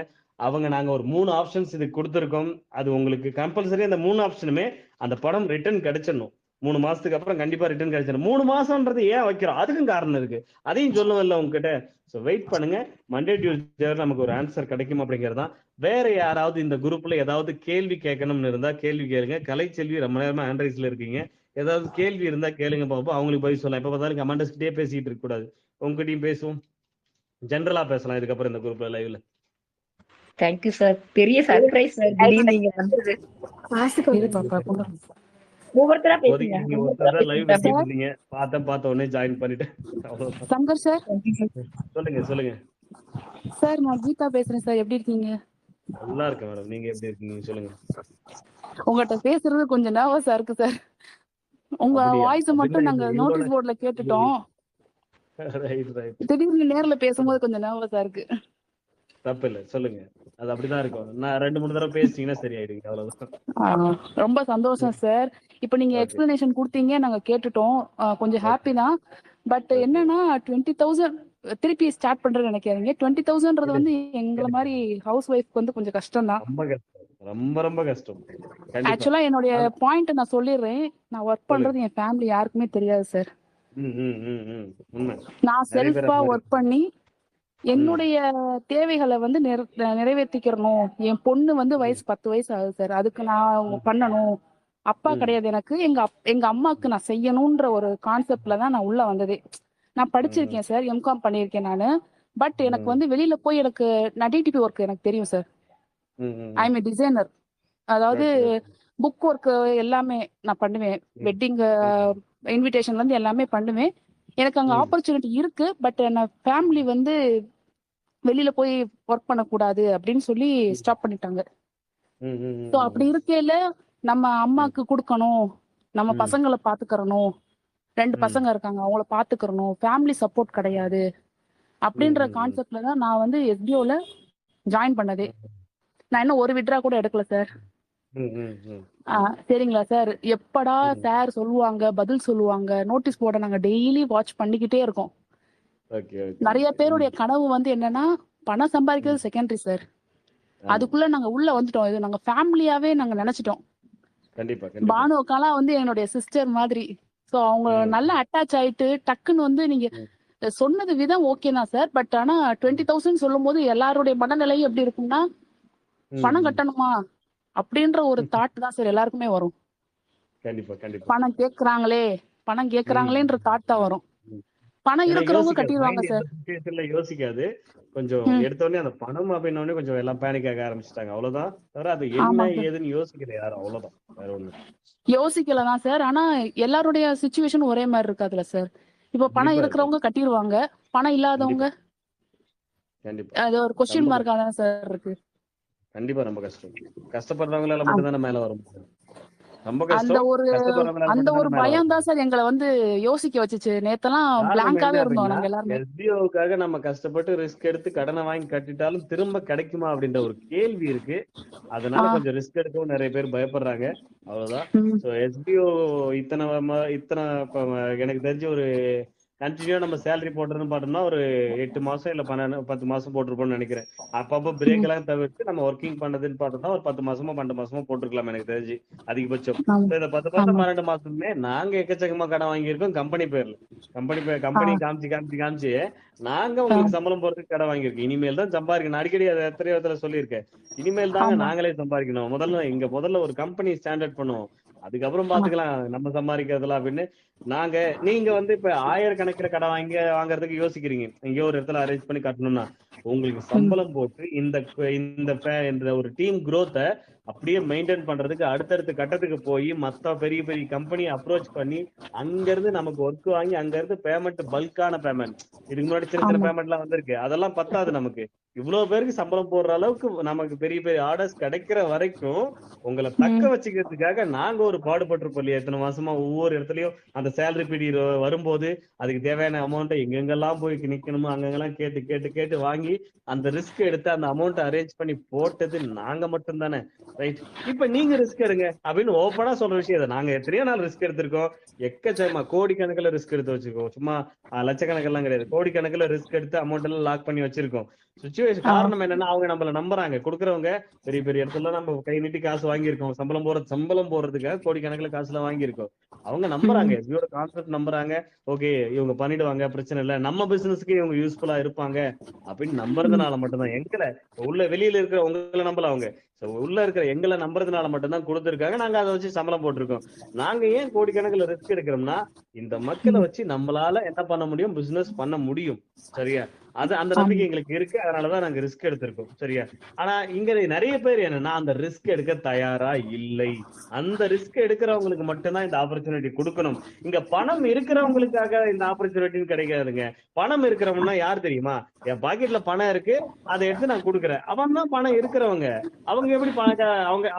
நாங்க ஒரு 3 ஆப்ஷன்ஸ் இதுக்கு கொடுத்துருக்கோம். அது உங்களுக்கு கம்பல்சரி அந்த 3 ஆப்ஷனுமே அந்த படம் ரிட்டர்ன் கிடைச்சிடணும். 3 மாசத்துக்கு அப்புறம் கண்டிப்பா ரிட்டர்ன் கிடைச்சிடும். 3 மாசம்ன்றது ஏன் வைக்கிறோம், அதுக்கும் காரணம் இருக்கு. அதையும் சொல்லுவேன்ல உங்ககிட்ட. ஸோ வெயிட் பண்ணுங்க. மண்டே டியூஸ்டே நமக்கு ஒரு ஆன்சர் கிடைக்கும் அப்படிங்கறதான். வேற யாராவது இந்த குரூப்ல ஏதாவது கேள்வி கேட்கணும்னு இருந்தா கேள்வி கேளுங்க. கலைச்செல்வி ரொம்ப நேரமா ஆண்ட்ரைஸ்ல இருக்கீங்க, ஏதாவது கேள்வி இருந்தா கேளுங்க பாப்போம். அவங்களுக்கு பதில் சொல்லலாம். எப்ப பார்த்தாலும் கமாண்டர்ஸ்கிட்டே பேசிட்டு இருக்க கூடாது. உங்ககிட்டயும் பேசுவோம், ஜென்ரலா பேசலாம் இதுக்கப்புறம் இந்த குரூப்ல லைவ்ல. Thank you sir. பெரிய சர்ப்ரைஸ் சார் திடீர்னு நீங்க வந்தது. ஒவ்வொருத்தரா பேசுங்க. நீங்க ஒருத்தர் லைவ் பேசிட்டு இருந்தீங்க, பார்த்த உடனே ஜாயின் பண்ணிட்டேன். அவ்வளவுதான். சங்கர் சார், சொல்லுங்க சொல்லுங்க. சார் நான் கீதா பேசுறேன் சார். எப்படி இருக்கீங்க? நல்லா இருக்கேன் மேடம், நீங்க எப்படி இருக்கீங்க சொல்லுங்க. உங்கள்கிட்ட பேசுறது கொஞ்சம் நர்வஸா இருக்கு சார். உங்க அப்படியா? வாய்ஸ் மட்டும் நாங்க நோட்டீஸ் போர்ட்ல கேட்டுட்டோம். Right right. திடீர்னு நேர்ல பேசும்போது கொஞ்சம் நர்வஸா இருக்கு. தப்பு இல்ல, சொல்லுங்க. அது அப்படிதான் இருக்கும். நான் 2-3 தடவை பேசிட்டீங்கன்னா சரி ஆயிடுங்க, அவ்வளவுதான். ரொம்ப சந்தோஷம் சார். இப்ப நீங்க எக்ஸ்பிளனேஷன் கொடுத்தீங்க, நாங்க கேட்டுட்டோம். கொஞ்சம் ஹாப்பி தான். பட் என்னன்னா 20,000 திருப்பி ஸ்டார்ட் பண்றேன்னு நினைக்காதீங்க. 20,000ன்றது வந்து எங்களை மாதிரி ஹவுஸ் ஒய்ஃப்க்கு வந்து கொஞ்சம் கஷ்டம் தான். ரொம்ப கஷ்டம், ரொம்ப ரொம்ப கஷ்டம். ஆக்சுவலா என்னுடைய பாயிண்ட் நான் சொல்லிடுறேன். நான் ஒர்க் பண்றது என் ஃபேமிலி யாருக்குமே தெரியாது சார். நான் செல்ஃபா ஒர்க் பண்ணி என்னுடைய தேவைகளை வந்து நிறைவேற்றிக்கிறணும். என் பொண்ணு வந்து வயசு 10 வயசு ஆகுது சார். அதுக்கு நான் பண்ணணும். அப்பா கிடையாது எனக்கு. எங்க அம்மாவுக்கு நான் செய்யணும்ன்ற ஒரு கான்செப்ட்ல தான் நான் உள்ள வந்ததே. நான் படிச்சிருக்கேன் சார், எம்காம் பண்ணியிருக்கேன் நானு. பட் எனக்கு வந்து வெளியில போய் எனக்கு டிடிபி ஒர்க் எனக்கு தெரியும் சார். I am designer. அதாவது புக் ஒர்க் எல்லாமே நான் பண்ணுவேன். வெட்டிங் இன்விடேஷன்ல இருந்து எல்லாமே பண்ணுவேன். எனக்கு அங்க ஆப்பர்ச்சுனிட்டி இருக்கு. பட் என்ன ஃபேமிலி வந்து வெளியில போய் ஒர்க் பண்ணக்கூடாது அப்படின்னு சொல்லி ஸ்டாப் பண்ணிட்டாங்க. ஸோ அப்படி இருக்கையில நம்ம அம்மாக்கு கொடுக்கணும், நம்ம பசங்களை பாத்துக்கிறணும். 2 பசங்க இருக்காங்க, அவங்கள பாத்துக்கிறணும். ஃபேமிலி சப்போர்ட் கிடையாது அப்படின்ற கான்செப்ட்ல தான் நான் வந்து எஸ்பிஓல ஜாயின் பண்ணதே. நான் இன்னும் ஒரு விட்ரா கூட எடுக்கல சார். சரிங்களா சார்? எப்படா சார் சொல்லுவாங்க, பதில் சொல்லுவாங்க. நோட்டீஸ் போர்டை நாங்க டெய்லி வாட்ச் பண்ணிக்கிட்டே இருக்கோம். நிறைய பேருடைய கனவு வந்து என்னன்னா பணம் சம்பாதிக்கிறது செகண்டரி சார். அதுக்குள்ள நாங்க உள்ள வந்துட்டோம். இது நாங்க ஃபேமிலியாவே நாங்க நினைச்சிட்டோம். பானுக்காலாம் வந்து என்னுடைய சிஸ்டர் மாதிரி. ஸோ அவங்க நல்லா அட்டாச் ஆயிட்டு டக்குன்னு வந்து நீங்க சொன்னது விதம் ஓகே தான் சார். பட் ஆனா 20,000 சொல்லும் போது எல்லாருடைய மனநிலையும் எப்படி இருக்கும்னா, பணம் கட்டணுமா அப்படின்ற ஒரு தாட் தான் சார் எல்லாருக்குமே வரும். கண்டிப்பா கண்டிப்பா. பணம் கேக்குறாங்களேன்ற தாட் தான் வரும். பணம் ஏன்னா இருக்கிறவங்க யோசிக்காது, கட்டிடுவாங்க மைண்ட் சார். எந்த சுச்சுவேஷன்ல யோசிக்காது. கொஞ்சம் எடுத்த உடனே அந்த பணம் அப்படின்ன கொஞ்சம் எல்லாம் பேனிக் ஆக ஆரம்பிச்சிட்டாங்க, அவ்வளவுதான். தவிர அது என்ன ஆமா சார். ஏதுன்னு யோசிக்கல யாரும், அவ்வளவுதான், வேற ஒண்ணு. யோசிக்கலதான் சார். ஆனா எல்லாருடைய சுச்சுவேஷன் ஒரே மாதிரி இருக்காதுல்ல சார். இப்ப பணம் கண்டிப்பா இருக்கு. இருக்கிறவங்க கட்டிடுவாங்க, பணம் இல்லாதவங்க கண்டிப்பா கண்டிப்பா அது ஒரு கொஸ்டின் ரொம்ப மார்க்கா தான் சார் இருக்கு. கண்டிப்பா ரொம்ப கஷ்டம். கஷ்டப்படுறவங்களால ஆம். மட்டும் தானே மேல வர முடியும். ரொம்ப அந்த கஷ்டம். ஒரு கஷ்டப்படுறவங்களால அந்த மட்டும் ஒரு தானே மேல வர பயம் தான் முடியும். சார் எங்களை வந்து யோசிக்க வச்சுச்சு. நேத்தெல்லாம் காரணம் பிளாங்காவே என்ன இருந்தோம் அப்படின்னா, நாங்க எல்லாருமே. எஸ்பிஓவுக்காக நம்ம கஷ்டப்பட்டு ரிஸ்க் எடுத்து கடனை வாங்கி கட்டிட்டாலும் திரும்ப கிடைக்குமா அப்படின்ற ஒரு கேள்வி இருக்கு. அதனால ஆ, கொஞ்சம் ரிஸ்க் எடுக்கவும் நிறைய பேர் பயப்படுறாங்க, அவ்வளவுதான். ம், ஸோ எஸ்பிஓ இத்தனை இத்தனை எனக்கு தெரிஞ்ச ஒரு கண்டினியூ நம்ம சேலரி போடுறதுன்னு பார்த்தோம்னா ஒரு 8 மாசம் இல்ல 10 மாசம் போட்டிருப்போம்னு நினைக்கிறேன். அப்பப்போ பிரேக் ம், எல்லாம் தவிர்த்து நம்ம ஒர்க்கிங் பண்ணதுன்னு பார்த்தோம்னா ஒரு 10 மாசமோ 12 மாசமோ போட்டிருக்கலாம் எனக்கு தெரிஞ்சு, அதிகபட்சம். ஆமா, ஸோ இந்த 10 மாசம் ஆமா, 12 மாசமே நாங்க எக்கச்சக்கமா கடன் வாங்கியிருக்கோம் கம்பெனி பேர்ல. ஆ, கம்பெனி காமிச்சு நாங்க ஆ, உங்களுக்கு சம்பளம் போறதுக்கு கடன் வாங்கியிருக்கோம். இனிமேல் தான் சம்பாதிக்கணும். நான் அடிக்கடி அதை எத்தனை விதத்துல சொல்லியிருக்கேன். இனிமேல் தாங்க ஆமா, நாங்களே சம்பாதிக்கணும். முதல்ல ஒரு கம்பெனி ஸ்டாண்டர்ட் பண்ணுவோம், அதுக்கப்புறம் ஆ, பாத்துக்கலாம் நம்ம சம்பாதிக்கிறதுலாம் அப்படின்னு. நீங்க வந்து இப்ப ஆயிரக்கணக்கில கடன் வாங்குறதுக்கு யோசிக்கிறீங்க, எங்கேயோ ஒரு இடத்துல அரேஞ்ச் பண்ணி கட்டணும்னா உங்களுக்கு ம், சம்பளம் போட்டு இந்த இந்த ஒரு டீம் growth-அ அப்படியே மெயின்டைன் பண்றதுக்கு அடுத்தடுத்த கட்டத்துக்கு போய் மத்த பெரிய பெரிய கம்பெனியை அப்ரோச் பண்ணி அங்க இருந்து நமக்கு ஒர்க் வாங்கி அங்க இருந்து பேமெண்ட், பல்கான பேமெண்ட். இதுக்கு முன்னாடி சின்ன சின்ன ஆமா, பேமெண்ட் எல்லாம் வந்திருக்கு, அதெல்லாம் பத்தாது நமக்கு. இவ்வளவு பேருக்கு சம்பளம் போடுற அளவுக்கு நமக்கு பெரிய பெரிய ஆர்டர்ஸ் கிடைக்கிற வரைக்கும் உங்களை தக்க ம், வச்சுக்கிறதுக்காக நாங்க ஒரு பாடுபட்டிருப்போம் இல்லையா எத்தனை மாசமா. ஒவ்வொரு இடத்துலயும் அந்த சேலரி பீரியட் வரும்போது அதுக்கு தேவையான அமௌண்ட்டை எங்கெங்கெல்லாம் போய் நிக்கணுமோ அங்கெங்கெல்லாம் கேட்டு கேட்டு கேட்டு வாங்கி அந்த ரிஸ்க் எடுத்து அந்த அமௌண்ட் அரேஞ்ச் பண்ணி போட்டது நாங்க மட்டும் தானே, ரைட்? இப்ப நீங்க ரிஸ்க் எடுங்க அப்படின்னு ஓப்பனா சொல்ற விஷயம் இதை. நாங்க எத்தனையோ நாள் ரிஸ்க் எடுத்திருக்கோம், எக்கச்சக்கமா கோடிக்கணக்கில் ரிஸ்க் எடுத்து வச்சிருக்கோம். சும்மா லட்சக்கணக்கெல்லாம் கிடையாது, கோடிக்கணக்கில் ரிஸ்க் எடுத்து அமௌண்ட் எல்லாம் லாக் பண்ணி வச்சிருக்கோம். சுச்சுவேஷன் ஆ, காரணம் என்னன்னா அவங்க நம்மள நம்புறாங்க, கொடுக்குறவங்க. பெரிய பெரிய இடத்துல நம்ம கை நீட்டி காசு வாங்கியிருக்கோம், சம்பளம் போடுறதுக்காக கோடிக்கணக்கில் காசுல வாங்கியிருக்கோம். அவங்க நம்புறாங்க, ம், எஸ்பியோட கான்செப்ட் நம்புறாங்க. ஓகே இவங்க பண்ணிடுவாங்க, பிரச்சனை இல்லை, நம்ம பிசினஸ்க்கு இவங்க யூஸ்ஃபுல்லா இருப்பாங்க அப்படின்னு ம், நம்புறதுனால மட்டும்தான் எங்களை வெளியில இருக்கிற உங்களை நம்பல அவங்க. So, உள்ள இருக்கிற எங்களை நம்புறதுனால மட்டும்தான் கொடுத்துருக்காங்க, நாங்க அதை வச்சு சம்பளம் போட்டிருக்கோம். நாங்க ஏன் கோடிக்கணக்கில் ரிஸ்க் எடுக்கிறோம்னா இந்த மக்களை ம், வச்சு நம்மளால என்ன பண்ண முடியும், பிசினஸ் பண்ண முடியும், சரியா? அந்த ஆமா, நம்பிக்கை எங்களுக்கு இருக்கு, அதனாலதான் நாங்க ரிஸ்க் எடுத்திருக்கோம், சரியா? ஆனா இங்க நிறைய பேர் என்னன்னா அந்த ரிஸ்க் எடுக்க தயாரா இல்லை. அந்த ரிஸ்க் எடுக்கிறவங்களுக்கு மட்டும்தான் இந்த ஆப்பர்ச்சுனிட்டி கொடுக்கணும். இங்க பணம் இருக்கிறவங்களுக்காக இந்த ஆப்பர்ச்சுனிட்டி கிடைக்காதுங்க. பணம் இருக்கிறவங்கன்னா யார் தெரியுமா? என் பாக்கெட்ல பணம் இருக்கு, அதை எடுத்து நான் கொடுக்குறேன், அவன் தான் பணம் இருக்கிறவங்க. அவங்க எப்படி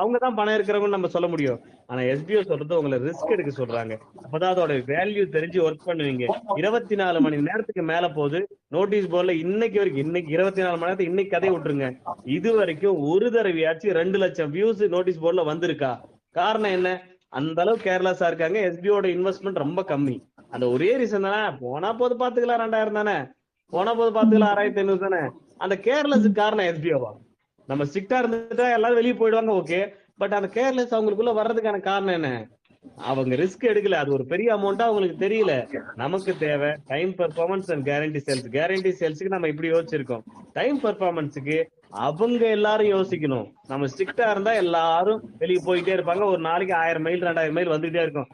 அவங்க தான் பணம் இருக்கிறவங்கன்னு நம்ம சொல்ல முடியும். ஆனா எஸ்பிஓ சொல்றது உங்களை ரிஸ்க் எடுக்க சொல்றாங்க. அப்பதான் அதோட வேல்யூ தெரிஞ்சு ஒர்க் பண்ணுவீங்க. 24 மணி நேரத்துக்கு மேல போகுது நோட்டீஸ் போர்டுல, இன்னைக்கு 24 மணி நேரத்துக்கு இன்னைக்கு கதையை விட்டுருங்க, இது வரைக்கும் ஒரு தடவையாச்சும் 2 லட்சம் வியூஸ் நோட்டீஸ் போர்டுல வந்திருக்கா? காரணம் என்ன? அந்த அளவுக்கு கேர்லெஸ்ஸா இருக்காங்க. எஸ்பிஓட இன்வெஸ்ட்மெண்ட் ரொம்ப கம்மி. அந்த ஒரே ரீசன் தானே, போனா போது பாத்துக்கலாம் 2000 தானே, போனா போது ம், பாத்துக்கலாம் 6500 தானே. அந்த கேர்லெஸ் ம், காரணம் எஸ்பிஓவா? நம்ம ஸ்ட்ரிக்டா இருந்துட்டா எல்லாரும் வெளியே போயிடுவாங்க, ஓகே. பட் அந்த கேர்லெஸ் அவங்களுக்குள்ள வர்றதுக்கான காரணம் என்ன? அவங்க ரிஸ்க் எடுக்கல, அது ஒரு பெரிய அமௌண்டா அவங்களுக்கு தெரியல. நமக்கு தேவை time performance and guarantee sales. Guarantee சேல்ஸுக்கு நம்ம இப்படி யோசிச்சிருக்கோம், டைம் பெர்ஃபார்மன்ஸுக்கு அவங்க எல்லாரும் யோசிக்கணும். நம்ம ஸ்ட்ரிக்டா இருந்தா எல்லாரும் வெளியே போயிட்டே இருப்பாங்க, ஒரு நாளைக்கு 1000 மைல் 2000 மைல் வந்துட்டே இருக்கும்.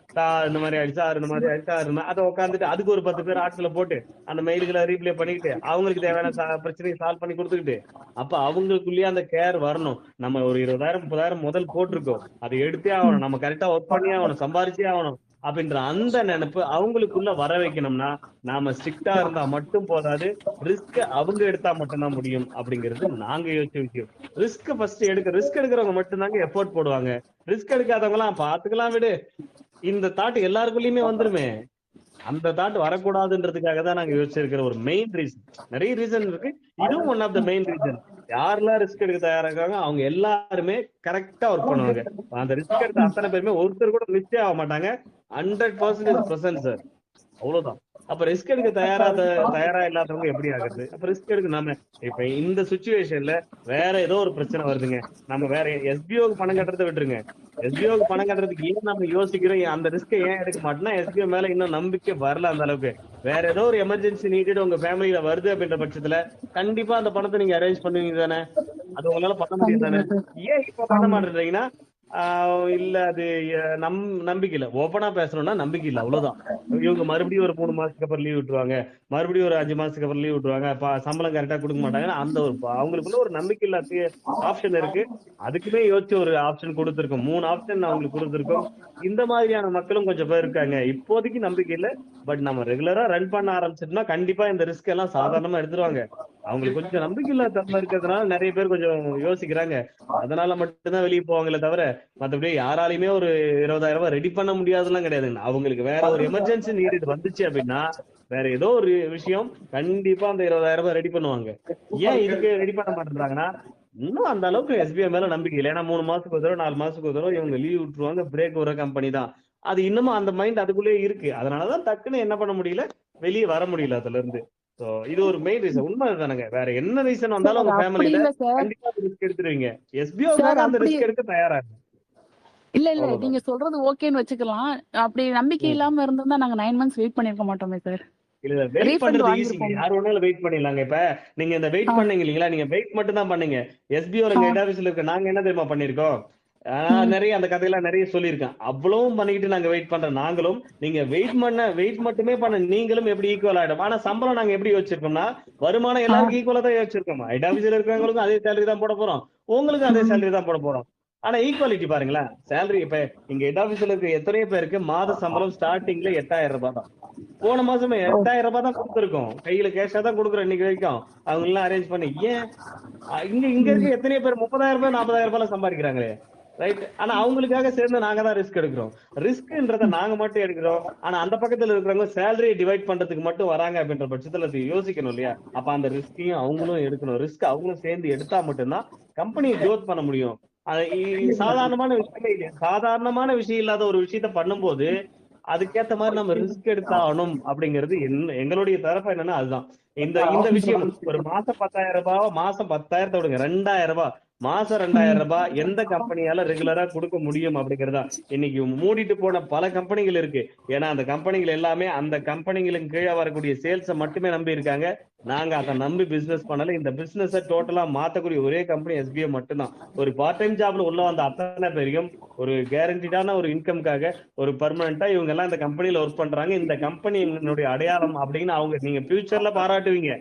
இந்த மாதிரி ஆயிடுச்சா, இந்த மாதிரி ஆயிடுச்சா, அதை உட்காந்துட்டு அதுக்கு ஒரு 10 பேர் ஆட்களை போட்டு அந்த மெயில்களை ரீப்ளே பண்ணிக்கிட்டு அவங்களுக்கு தேவையான பிரச்சனையை சால்வ் பண்ணி கொடுத்துக்கிட்டு, அப்ப அவங்களுக்குள்ளேயே அந்த கேர் வரணும். நம்ம ஒரு 20,000 30,000 முதல் போட்டிருக்கோம், அதை எடுத்தே ம், ஆகணும், நம்ம கரெக்டா ஒர்க் பண்ணி ஆகணும், சம்பாரிச்சே ஆகணும் அப்படின்ற அந்த நினைப்பு அவங்களுக்குள்ள வர வைக்கணும்னா நாம ஸ்ட்ரிக்டா இருந்தா மட்டும் போதாது, ரிஸ்க் அவங்க எடுத்தா மட்டும்தான் முடியும் அப்படிங்கிறது நாங்க யோசிச்ச விஷயம். ரிஸ்க் எடுக்கிறவங்க மட்டும்தாங்க எஃபோர்ட் போடுவாங்க. ரிஸ்க் எடுக்காதவங்க எல்லாம் பாத்துக்கலாம் விடு, இந்த தாட் எல்லாருக்குள்ளயுமே வந்துருமே. அந்த தாட் வரக்கூடாதுன்றதுக்காக தான் நாங்க யோசிச்சிருக்கிற ஒரு மெயின் ரீசன். நிறைய ரீசன் இருக்கு, இதுவும் one of the main reason. யாரெல்லாம் ரிஸ்க் எடுக்க தயாரா இருக்காங்க அவங்க எல்லாருமே கரெக்டா ஒர்க் பண்ணுவாங்க. அந்த ரிஸ்க் எடுத்த அத்தனை பேருமே ஒருத்தர் கூட மிஸ்டே ஆக மாட்டாங்க. 100% பிரசன்ட் சார், அவ்வளவுதான். அப்ப ரிஸ்க் எடுக்க தயாரா இல்லாதவங்க எப்படி ஆகுறது? அப்ப ரிஸ்க் எடுக்க நாம இப்ப இந்த சுச்சுவேஷன்ல வேற ஏதோ ஒரு பிரச்சனை வருதுங்க, நம்ம வேற எஸ்பிஓக்கு பணம் கட்டுறதை விட்டுருங்க, எஸ்பிஓக்கு பணம் கட்டுறதுக்கு ஏன் நம்ம யோசிக்கிறோம், அந்த ரிஸ்கை ஏன் எடுக்க மாட்டோம்னா எஸ்பிஓ மேல இன்னும் நம்பிக்கை வரல அந்த அளவுக்கு. வேற ஏதோ ஒரு எமர்ஜென்சி நீடட் உங்க ஃபேமிலியில வருது அப்படின்ற பட்சத்துல கண்டிப்பா அந்த பணத்தை நீங்க அரேஞ்ச் பண்ணுவீங்க தானே? அது உங்களால பண்ண முடியும் தானே? கண்டிப்பா சார். ஏன் இப்ப பண்ண ஆமா. மாட்டேன்றீங்கன்னா இல்ல அது நம்பிக்கை இல்ல. ஓப்பனா பேசணும்னா நம்பிக்கை இல்ல, அவ்வளவுதான். இவங்க மறுபடியும் ஒரு 3 மாசத்துக்கு அப்புறம் லீவ் விட்டுருவாங்க, மறுபடியும் ஒரு 5 மாசத்துக்கு அப்புறம் லீவ் விட்டுருவாங்க, சம்பளம் கரெக்டா கொடுக்க மாட்டாங்க. அந்த ஒரு அவங்களுக்குள்ள ஒரு நம்பிக்கை இல்லாத ஆப்ஷன் இருக்கு. அதுக்குமே யோசிச்சு ஒரு ஆப்ஷன் கொடுத்திருக்கோம், 3 ஆப்ஷன் அவங்களுக்கு கொடுத்திருக்கோம். இந்த மாதிரியான மக்களும் கொஞ்சம் பேர் இருக்காங்க. இப்போதைக்கு நம்பிக்கை இல்ல, பட் நம்ம ரெகுலரா ரன் பண்ண ஆரம்பிச்சிட்டோம்னா கண்டிப்பா இந்த ரிஸ்க் எல்லாம் சாதாரணமா எடுத்துருவாங்க. அவங்களுக்கு கொஞ்சம் நம்பிக்கை இல்லாத தன்மை இருக்கிறதுனால நிறைய பேர் கொஞ்சம் யோசிக்கிறாங்க. அதனால மட்டும்தான் வெளியே போவாங்களே தவிர மத்தபடி யாராலையுமே ஒரு 20,000 ரூபாய் ரெடி பண்ண முடியாதுலாம் கிடையாதுங்க. அவங்களுக்கு வேற ஒரு எமர்ஜென்சி நீட் வந்துச்சு அப்படின்னா வேற ஏதோ ஒரு விஷயம் கண்டிப்பா அந்த 20,000 ரூபாய் ரெடி பண்ணுவாங்க. ஏன் இதுக்கு ரெடி பண்ண மாட்டேன்றாங்கன்னா இன்னும் அந்த அளவுக்கு எஸ்பிஐ மேல நம்பிக்கை இல்லை. ஏன்னா 3 மாசத்துக்கு ஒரு தடவை 4 மாசத்துக்கு ஒரு தடவை இவங்க லீவ் விட்டுருவாங்க, பிரேக் வர கம்பெனி தான். அது இன்னமும் அந்த மைண்ட் அதுக்குள்ளேயே இருக்கு. அதனாலதான் டக்குன்னு என்ன பண்ண முடியல, வெளியே வர முடியல அதுல இருந்து. இது ஒரு மெயின் ரீசன். உண்மை தானுங்க. வேற என்ன ரீசன் வந்தாலும் சார் உங்க அப்படி ஃபேமிலியில இல்ல சார். கண்டிப்பா ரிஸ்க் எடுத்துருவீங்க. சார் எஸ்பிஓக்காக அந்த அப்படி ரிஸ்க் எடுக்க தயாரா இருக்கு. இல்ல அவ்வளவுதான். நீங்க சொல்றது ஓகேன்னு வச்சுக்கலாம். அப்படி நம்பிக்கை இல்லாம இருந்திருந்தா நாங்க 9 months வெயிட் பண்ணிருக்க மாட்டோமே சார். இல்ல வெயிட் ரீஃபண்ட் பண்றது ஈஸிங்க. வாங்கிருப்போம். யார் வேணாலும் வெயிட் பண்ணிடலாங்க. இப்ப நீங்க இந்த வெயிட் பண்ணீங்க இல்லீங்களா, நீங்க வெயிட் மட்டும் தான் பண்ணீங்க. எஸ்பிஓ எங்க ஹெட் ஆபீஸ்ல இருக்க நாங்க என்ன தெரியுமா பண்ணிருக்கோம், நிறைய அந்த கதையெல்லாம் நிறைய சொல்லியிருக்கேன். அவ்வளவும் பண்ணிக்கிட்டு நாங்க வெயிட் பண்ற நாங்களும் நீங்க வெயிட் மட்டுமே பண்ண நீங்களும் எப்படி ஈக்குவல் ஆயிடும். ஆனா சம்பளம் நாங்க எப்படி யோசிச்சிருக்கோம்னா வருமானம் எல்லாருக்கும் ஈக்குவலா தான் யோசிச்சிருக்கோம். ஹெட் ஆபீஸ்ல இருக்கிறவங்களுக்கும் அதே சேலரி தான் போட போறோம், உங்களுக்கும் அதே சேலரி தான் போட போறோம். ஆனா ஈக்குவாலிட்டி பாருங்களேன். சேலரி இப்ப இங்க ஹெட் ஆபீஸ்ல இருக்க எத்தனையோ பேருக்கு மாத சம்பளம் ஸ்டார்டிங்ல 8,000 ரூபாய் தான். போன மாசமே 8,000 ரூபாய் தான் கொடுத்துருக்கோம், கையில கேஷா தான் கொடுக்குறோம் இன்னைக்கு வரைக்கும். அவங்க எல்லாம் அரேஞ்ச் பண்ணி ஏன் இங்க இருக்க எத்தனையோ பேர் 30,000 ரூபாய் 40,000 ரூபாய் சம்பாதிக்கிறாங்களே, ரைட்? ஆனா அவங்களுக்காக சேர்ந்து நாங்க தான் ரிஸ்க் எடுக்கிறோம். ரிஸ்க்ன்றத நாங்க மட்டும் எடுக்கிறோம். ஆனா அந்த பக்கத்துல இருக்கிறவங்க சேலரியை டிவைட் பண்றதுக்கு மட்டும் வராங்க அப்படின்ற பட்சத்துல யோசிக்கணும் இல்லையா? அப்ப அந்த ரிஸ்கையும் அவங்களும் எடுக்கணும். ரிஸ்க் அவங்களும் சேர்ந்து எடுத்தா மட்டும்தான் கம்பெனியை க்ரோத் பண்ண முடியும். சாதாரணமான விஷயமே இல்லையா? சாதாரணமான விஷயம் இல்லாத ஒரு விஷயத்த பண்ணும்போது அதுக்கேத்த மாதிரி நம்ம ரிஸ்க் எடுத்தாகணும் அப்படிங்கிறது எங்களுடைய தரப்பு என்னன்னா அதுதான். இந்த இந்த விஷயம் ஒரு மாசம் 10,000 ரூபாய், மாசம் 10,000 விடுங்க, 2,000 ரூபாய், மாசம் 2,000 ரூபாய் எந்த கம்பெனியால ரெகுலரா கொடுக்க முடியும் அப்படிங்கறதா. இன்னைக்கு மூடிட்டு போன பல கம்பெனிகள் இருக்கு. ஏன்னா அந்த கம்பெனிகள் எல்லாமே அந்த கம்பெனிகளுக்கு கீழே வரக்கூடிய சேல்ஸை மட்டுமே நம்பி இருக்காங்க. நாங்க அதை நம்பி பிசினஸ் பண்ணல. இந்த பிசினஸ் டோட்டலா மாத்தக்கூடிய ஒரே கம்பெனி எஸ்பிஐ மட்டும்தான். ஒரு பார்ட் டைம் ஜாப்ல உள்ள வந்த அத்தனை பேரையும் ஒரு கேரண்டிடான ஒரு இன்கம்காக ஒரு பெர்மனண்டா இவங்க எல்லாம் இந்த கம்பெனில ஒர்க் பண்றாங்க, இந்த கம்பெனி என்னுடைய அடையாளம் அப்படின்னு அவங்க நீங்க ஃபியூச்சர்ல பாராட்டுவீங்க.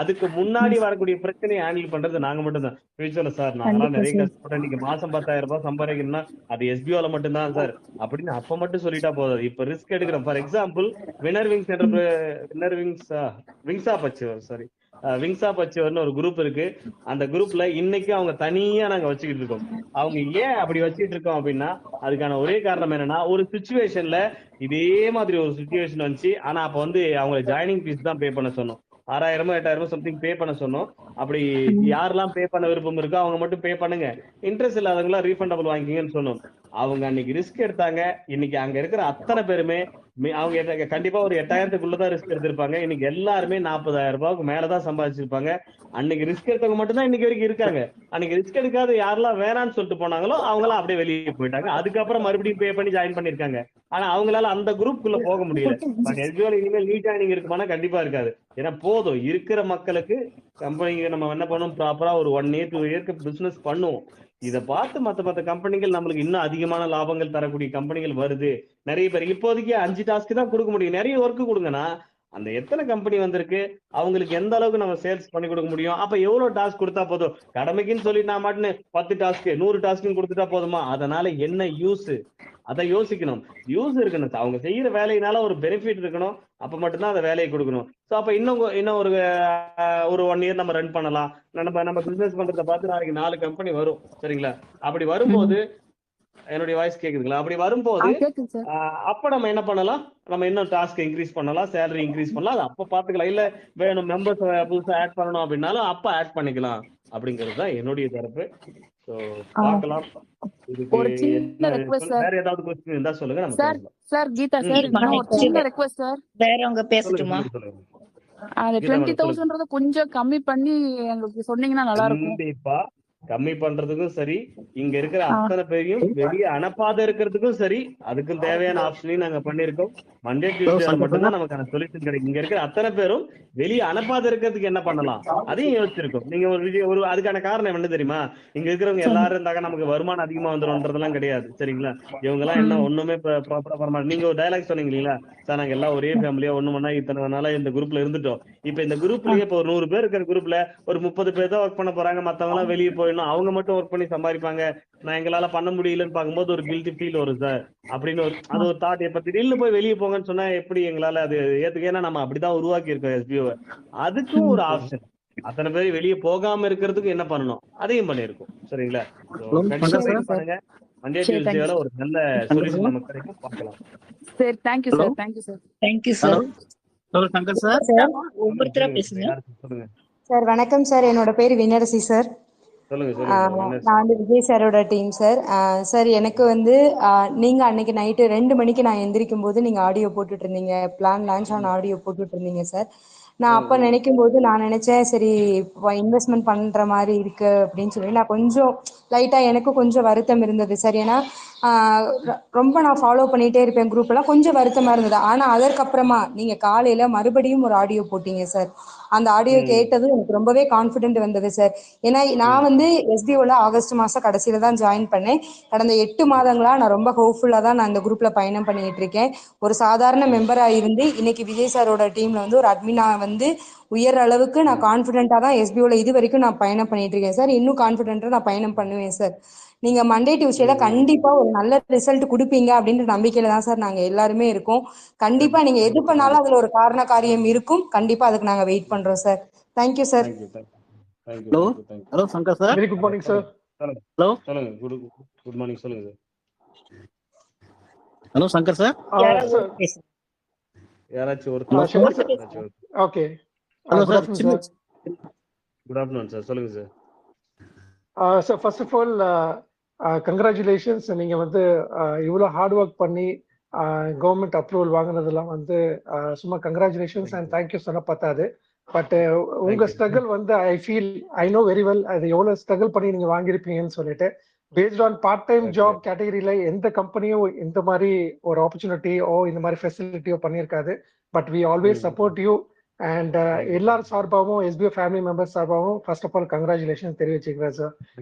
அதுக்கு முன்னாடி வரக்கூடிய பிரச்சனையை ஹேண்டில் பண்றது நாங்க மட்டும்தான். ஃபியூச்சர்ல சார் நாங்கெல்லாம் நிறைய கஷ்டப்பட்டோம், இன்னைக்கு மாசம் 10,000 ரூபாய் சம்பாதிக்கணும்னா அது எஸ்பிஓல மட்டும்தான் சார் அப்படின்னு அப்ப மட்டும் சொல்லிட்டா போதாது. இப்ப ரிஸ்க் எடுக்கிறோம். ஃபார் எக்ஸாம்பிள் வினர் விங்ஸ் என்ற வினர் விங்ஸா பச்சுவர் சாரி விங்ஸா பச்சுவர்னு ஒரு குரூப் இருக்கு. அந்த குரூப்ல இன்னைக்கு அவங்க தனியா நாங்க வச்சுக்கிட்டு இருக்கோம். அவங்க ஏன் அப்படி வச்சுட்டு இருக்கோம் அப்படின்னா அதுக்கான ஒரே காரணம் என்னன்னா ஒரு சுச்சுவேஷன்ல இதே மாதிரி ஒரு சுச்சுவேஷன் வந்துச்சு. ஆனா அப்ப அவங்க ஜாயினிங் ஃபீஸ் தான் பே பண்ண சொன்னோம். 6,000 8,000 சம்திங் பே பண்ண சொன்னோம். அப்படி யாரெல்லாம் பே பண்ண விருப்பம் இருக்கோ அவங்க மட்டும் பே பண்ணுங்க, இன்ட்ரெஸ்ட் இல்லாதவங்களா ரீஃபண்டபிள் வாங்கிக்கங்கன்னு சொன்னோம். அவங்க அன்னைக்கு ரிஸ்க் எடுத்தாங்க. இன்னைக்கு அங்க இருக்கிற அத்தனை பேருமே அவங்க கண்டிப்பா ஒரு 8,000க்குள்ளதான் ரிஸ்க் எடுத்திருப்பாங்க. இன்னைக்கு எல்லாருமே 40,000 ரூபாய்க்கு மேலதான் சம்பாதிச்சிருப்பாங்க. அன்னைக்கு ரிஸ்க் எடுத்தவங்க மட்டும்தான் இன்னைக்கு வரைக்கும் இருக்காங்க. அன்னைக்கு ரிஸ்க் எடுக்காத யாரெல்லாம் வேணான்னு சொல்லிட்டு போனாங்களோ அவங்க எல்லாம் அப்படியே வெளியே போயிட்டாங்க. அதுக்கப்புறம் மறுபடியும் பே பண்ணி ஜாயின் பண்ணிருக்காங்க. ஆனா அவங்களால அந்த குரூப்குள்ள போக முடியல. எஸ்பிஓல இனிமேல் நீ ஜாயினிங் இருக்குமானா கண்டிப்பா இருக்காது. ஏன்னா போதும் இருக்கிற மக்களுக்கு கம்பெனிக்கு நம்ம என்ன பண்ணுவோம், ப்ராப்பரா ஒரு 1 year 2 year பிசினஸ் பண்ணுவோம். இதை பார்த்து மத்த கம்பெனிகள் நம்மளுக்கு இன்னும் அதிகமான லாபங்கள் தரக்கூடிய கம்பெனிகள் வருது. நிறைய பேர் இப்போதைக்கு 5 டாஸ்க் தான் கொடுக்க முடியும். நிறைய ஒர்க் கொடுங்கன்னா அந்த எத்தனை கம்பெனி வந்திருக்கு, அவங்களுக்கு எந்த அளவுக்கு நம்ம சேல்ஸ் பண்ணி கொடுக்க முடியும்? அப்ப எவ்வளவு டாஸ்க் கொடுத்தா போதும்? கடமைக்குன்னு சொல்லி நான் மாட்டுன்னு 10 டாஸ்க் 100 டாஸ்க் கொடுத்துட்டா போதுமா? அதனால என்ன யூஸ்? அதை யோசிக்கணும். யூஸ் இருக்கணும். அவங்க செய்யற வேலையினால ஒரு பெனிஃபிட் இருக்கணும். அப்ப மட்டும்தான் அந்த வேலையை கொடுக்கணும். சோ அப்ப இன்னும் ஒரு 1 year நம்ம ரன் பண்ணலாம். நம்ம பிசினஸ் பண்றதை பார்த்து நாளைக்கு 4 கம்பெனி வரும், சரிங்களா? அப்படி வரும்போது என்னுடைய வாய்ஸ் கேக்குதுங்களா? அப்படி வரும்போது அப்ப நம்ம என்ன பண்ணலாம், நம்ம இன்னும் டாஸ்க் இன்க்ரீஸ் பண்ணலாம், சேலரி இன்க்ரீஸ் பண்ணலாம். அது அப்ப பாத்துக்கலாம். இல்ல வேணும் மெம்பர்ஸ் புதுசா ஆட் பண்ணணும் அப்படின்னாலும் அப்ப ஆட் பண்ணிக்கலாம் அப்படிங்கிறது தான் என்னுடைய தரப்பு. சோ பார்க்கலாம். ஒரு சின்ன ரெக்வெஸ்ட் சார். வேற ஏதாவது क्वेश्चन இருந்தா சொல்லுங்க, நம்ம சார். பேசலாம். சார் கீதா சார், ஒரு சின்ன ரெக்வெஸ்ட் சார். வேறவங்க பேசட்டுமா? அது 20,000ன்றது கொஞ்சம் கம்மி பண்ணி எங்களுக்கு சொன்னீங்கன்னா நல்லா இருக்கும். கண்டிப்பா கம்மி பண்றதுக்கும் சரி, இங்க இருக்கிற ஆ, அத்தனை பேரையும் வெளியே அனுப்பாத இருக்கிறதுக்கும் சரி, அதுக்கும் தேவையான ஆப்ஷனையும் நாங்க பண்ணியிருக்கோம். மண்டே டியூஸ்டேல மட்டும்தான் நமக்கான சொல்யூஷன் கிடைக்கும். இங்க இருக்கிற அத்தனை பேரும் வெளியே அனுப்பாத இருக்கிறதுக்கு என்ன பண்ணலாம் அதையும் யோசிச்சிருக்கோம். நீங்க ஒரு அதுக்கான காரணம் என்ன தெரியுமா? இங்க இருக்கிறவங்க சரி. எல்லாரும் இருந்தாங்க நமக்கு வருமானம் அதிகமா வந்துரும்ன்றதெல்லாம் கிடையாது. சரிங்களா? இவங்க எல்லாம் என்ன ம், ஒண்ணுமே ப்ராப்பரா பண்ண மாட்டாங்க. நீங்க ஒரு டயலாக் சொன்னீங்க இல்லைங்களா? சார் நாங்க எல்லாம் ஒரே ஃபேமிலியா ஒண்ணு மண்ணா இத்தனை நாளா இந்த குரூப்ல இருந்துட்டோம். இப்ப இந்த ஆ, குரூப்லயே இப்ப ஒரு 100 பேர் இருக்கிற குரூப்ல ஒரு 30 பேர் தான் ஒர்க் பண்ண போறாங்க. மத்தவங்க எல்லாம் வெளியே போயிடணும். அவங்க மட்டும் ஒர்க் பண்ணி சம்பாதிப்பாங்க. நான் எங்களால பண்ண முடியலன்னு பார்க்கும்போது ஒரு கில்ட்டி ஃபீல் வரும் சார். அப்படின்னு அது ஒரு தாட். இப்ப திடீர்னு போய் வெளியே போங்கன்னு சொன்னா எப்படி எங்களால அது ஏத்துக்க? ஏன்னா நம்ம அப்படிதான் உருவாக்கி இருக்கோம் எஸ்பிஓ. அதுக்கும் ம். ஒரு ஆப்ஷன். அத்தனை பேர் வெளியே போகாம இருக்கிறதுக்கு என்ன பண்ணணும் அதையும் பண்ணியிருக்கோம். சரிங்களா? கண்டிப்பா சரிங்க வெயிட் சார். பண்ணுங்க. மண்டே சரி, தேங்க்யூ டியூஸ்டேல சார். ஒரு நல்ல சொல்யூஷன் நமக்கு கிடைக்கும். பார்க்கலாம். சரி, thank you sir. Thank you sir. Thank you sir. Shankar sir. Sir ஒவ்வொருத்தரா சொல்லுங்க பேசுங்க. யாரும் சொல்லுங்க. சார் வணக்கம் சார். என்னோட பேர் வினரசி சார். சொல்லுங்க சொல்லுங்க என்ன நான் சார்? வந்து விஜய் சாரோட டீம் சார். சார் எனக்கு வந்து நீங்கள் அன்னைக்கு நைட்டு 2 மணிக்கு நான் எந்திரிக்கும் போது நீங்கள் ஆடியோ போட்டுட்டு இருந்தீங்க, பிளான் லான்ச் ஆன ஆடியோ போட்டுட்டு இருந்தீங்க சார். நான் அப்போ நினைக்கும் போது நான் நினைச்சேன் சரி இன்வெஸ்ட்மெண்ட் பண்ணுற மாதிரி இருக்கு அப்படின்னு சொல்லி நான் கொஞ்சம் லைட்டாக எனக்கு கொஞ்சம் வருத்தம் இருந்தது சார். ஏன்னா ரொம்ப நான் ஃபாலோ பண்ணிகிட்டே இருப்பேன் குரூப் எல்லாம், கொஞ்சம் வருத்தமாக இருந்தது. ஆனால் அதற்கப்புறமா நீங்கள் காலையில் மறுபடியும் ஒரு ஆடியோ போட்டீங்க சார். அந்த ஆடியோ கேட்டது எனக்கு ரொம்பவே கான்ஃபிடென்ட் வந்தது சார். ஏன்னா நான் வந்து எஸ்பிஓல ஆகஸ்ட் மாதம் கடைசியில் தான் ஜாயின் பண்ணேன். கடந்த 8 மாதங்களா நான் ரொம்ப ஹோப்ஃபுல்லாக தான் நான் இந்த குரூப்பில் பயணம் பண்ணிட்டு இருக்கேன். ஒரு சாதாரண மெம்பராக இருந்து இன்னைக்கு விஜய் சாரோட டீமில் வந்து ஒரு அட்மினா வந்து உயர் அளவுக்கு நான் கான்ஃபிடென்ட்டாக தான் எஸ்பிஓல இது வரைக்கும் நான் பயணம் பண்ணிட்டு இருக்கேன் சார். இன்னும் கான்ஃபிடென்ட்டாக நான் பயணம் பண்ணுவேன் சார். நீங்க மண்டே டியூஸ்டேல கண்டிப்பா ஒரு நல்ல ரிசல்ட் கொடுப்பீங்க அப்படின்ற நம்பிக்கையில தான் சார் நாங்க எல்லாருமே இருக்கோம். கண்டிப்பா நீங்க எது பண்ணாலும் அதுல ஒரு காரண காரியம் இருக்கும். கண்டிப்பா அதுக்கு நாங்க வெயிட் பண்றோம் sir. Thank you sir. Hello hello Shankar sir. Very good morning sir. Hello சொல்லுங்க. குட் மார்னிங் சொல்லுங்க sir. Hello Shankar sir. Sir யாராச்சும் Shankar okay. Hello sir. Good afternoon sir. சொல்லுங்க sir. Sir first of all congratulations. நீங்க வந்து இவ்வளோ ஹார்ட் ஒர்க் பண்ணி government approval வாங்கினதெல்லாம் வந்து சும்மா கங்க்ராச்சுலேஷன்ஸ் அண்ட் தேங்க்யூ சொன்ன பார்த்தாது. பட் உங்க ஸ்ட்ரகிள் வந்து ஐ நோ வெரி வெல் அது எவ்வளோ ஸ்ட்ரகிள் பண்ணி நீங்க வாங்கியிருப்பீங்கன்னு சொல்லிட்டு. Based on part time job கேட்டகரியில எந்த கம்பெனியும் இந்த மாதிரி ஒரு ஆப்பர்ச்சுனிட்டியோ இந்த மாதிரி ஃபெசிலிட்டியோ பண்ணியிருக்காது. But we always support you and எல்லாரும் சார்பாகவும் எஸ்பிஓ ஃபேமிலி மெம்பர்ஸ் சார்பாகவும் ஃபர்ஸ்ட் ஆஃப் ஆல் கங்க்ராச்சுலேஷன் தெரிவிச்சுக்கிறேன் சார்.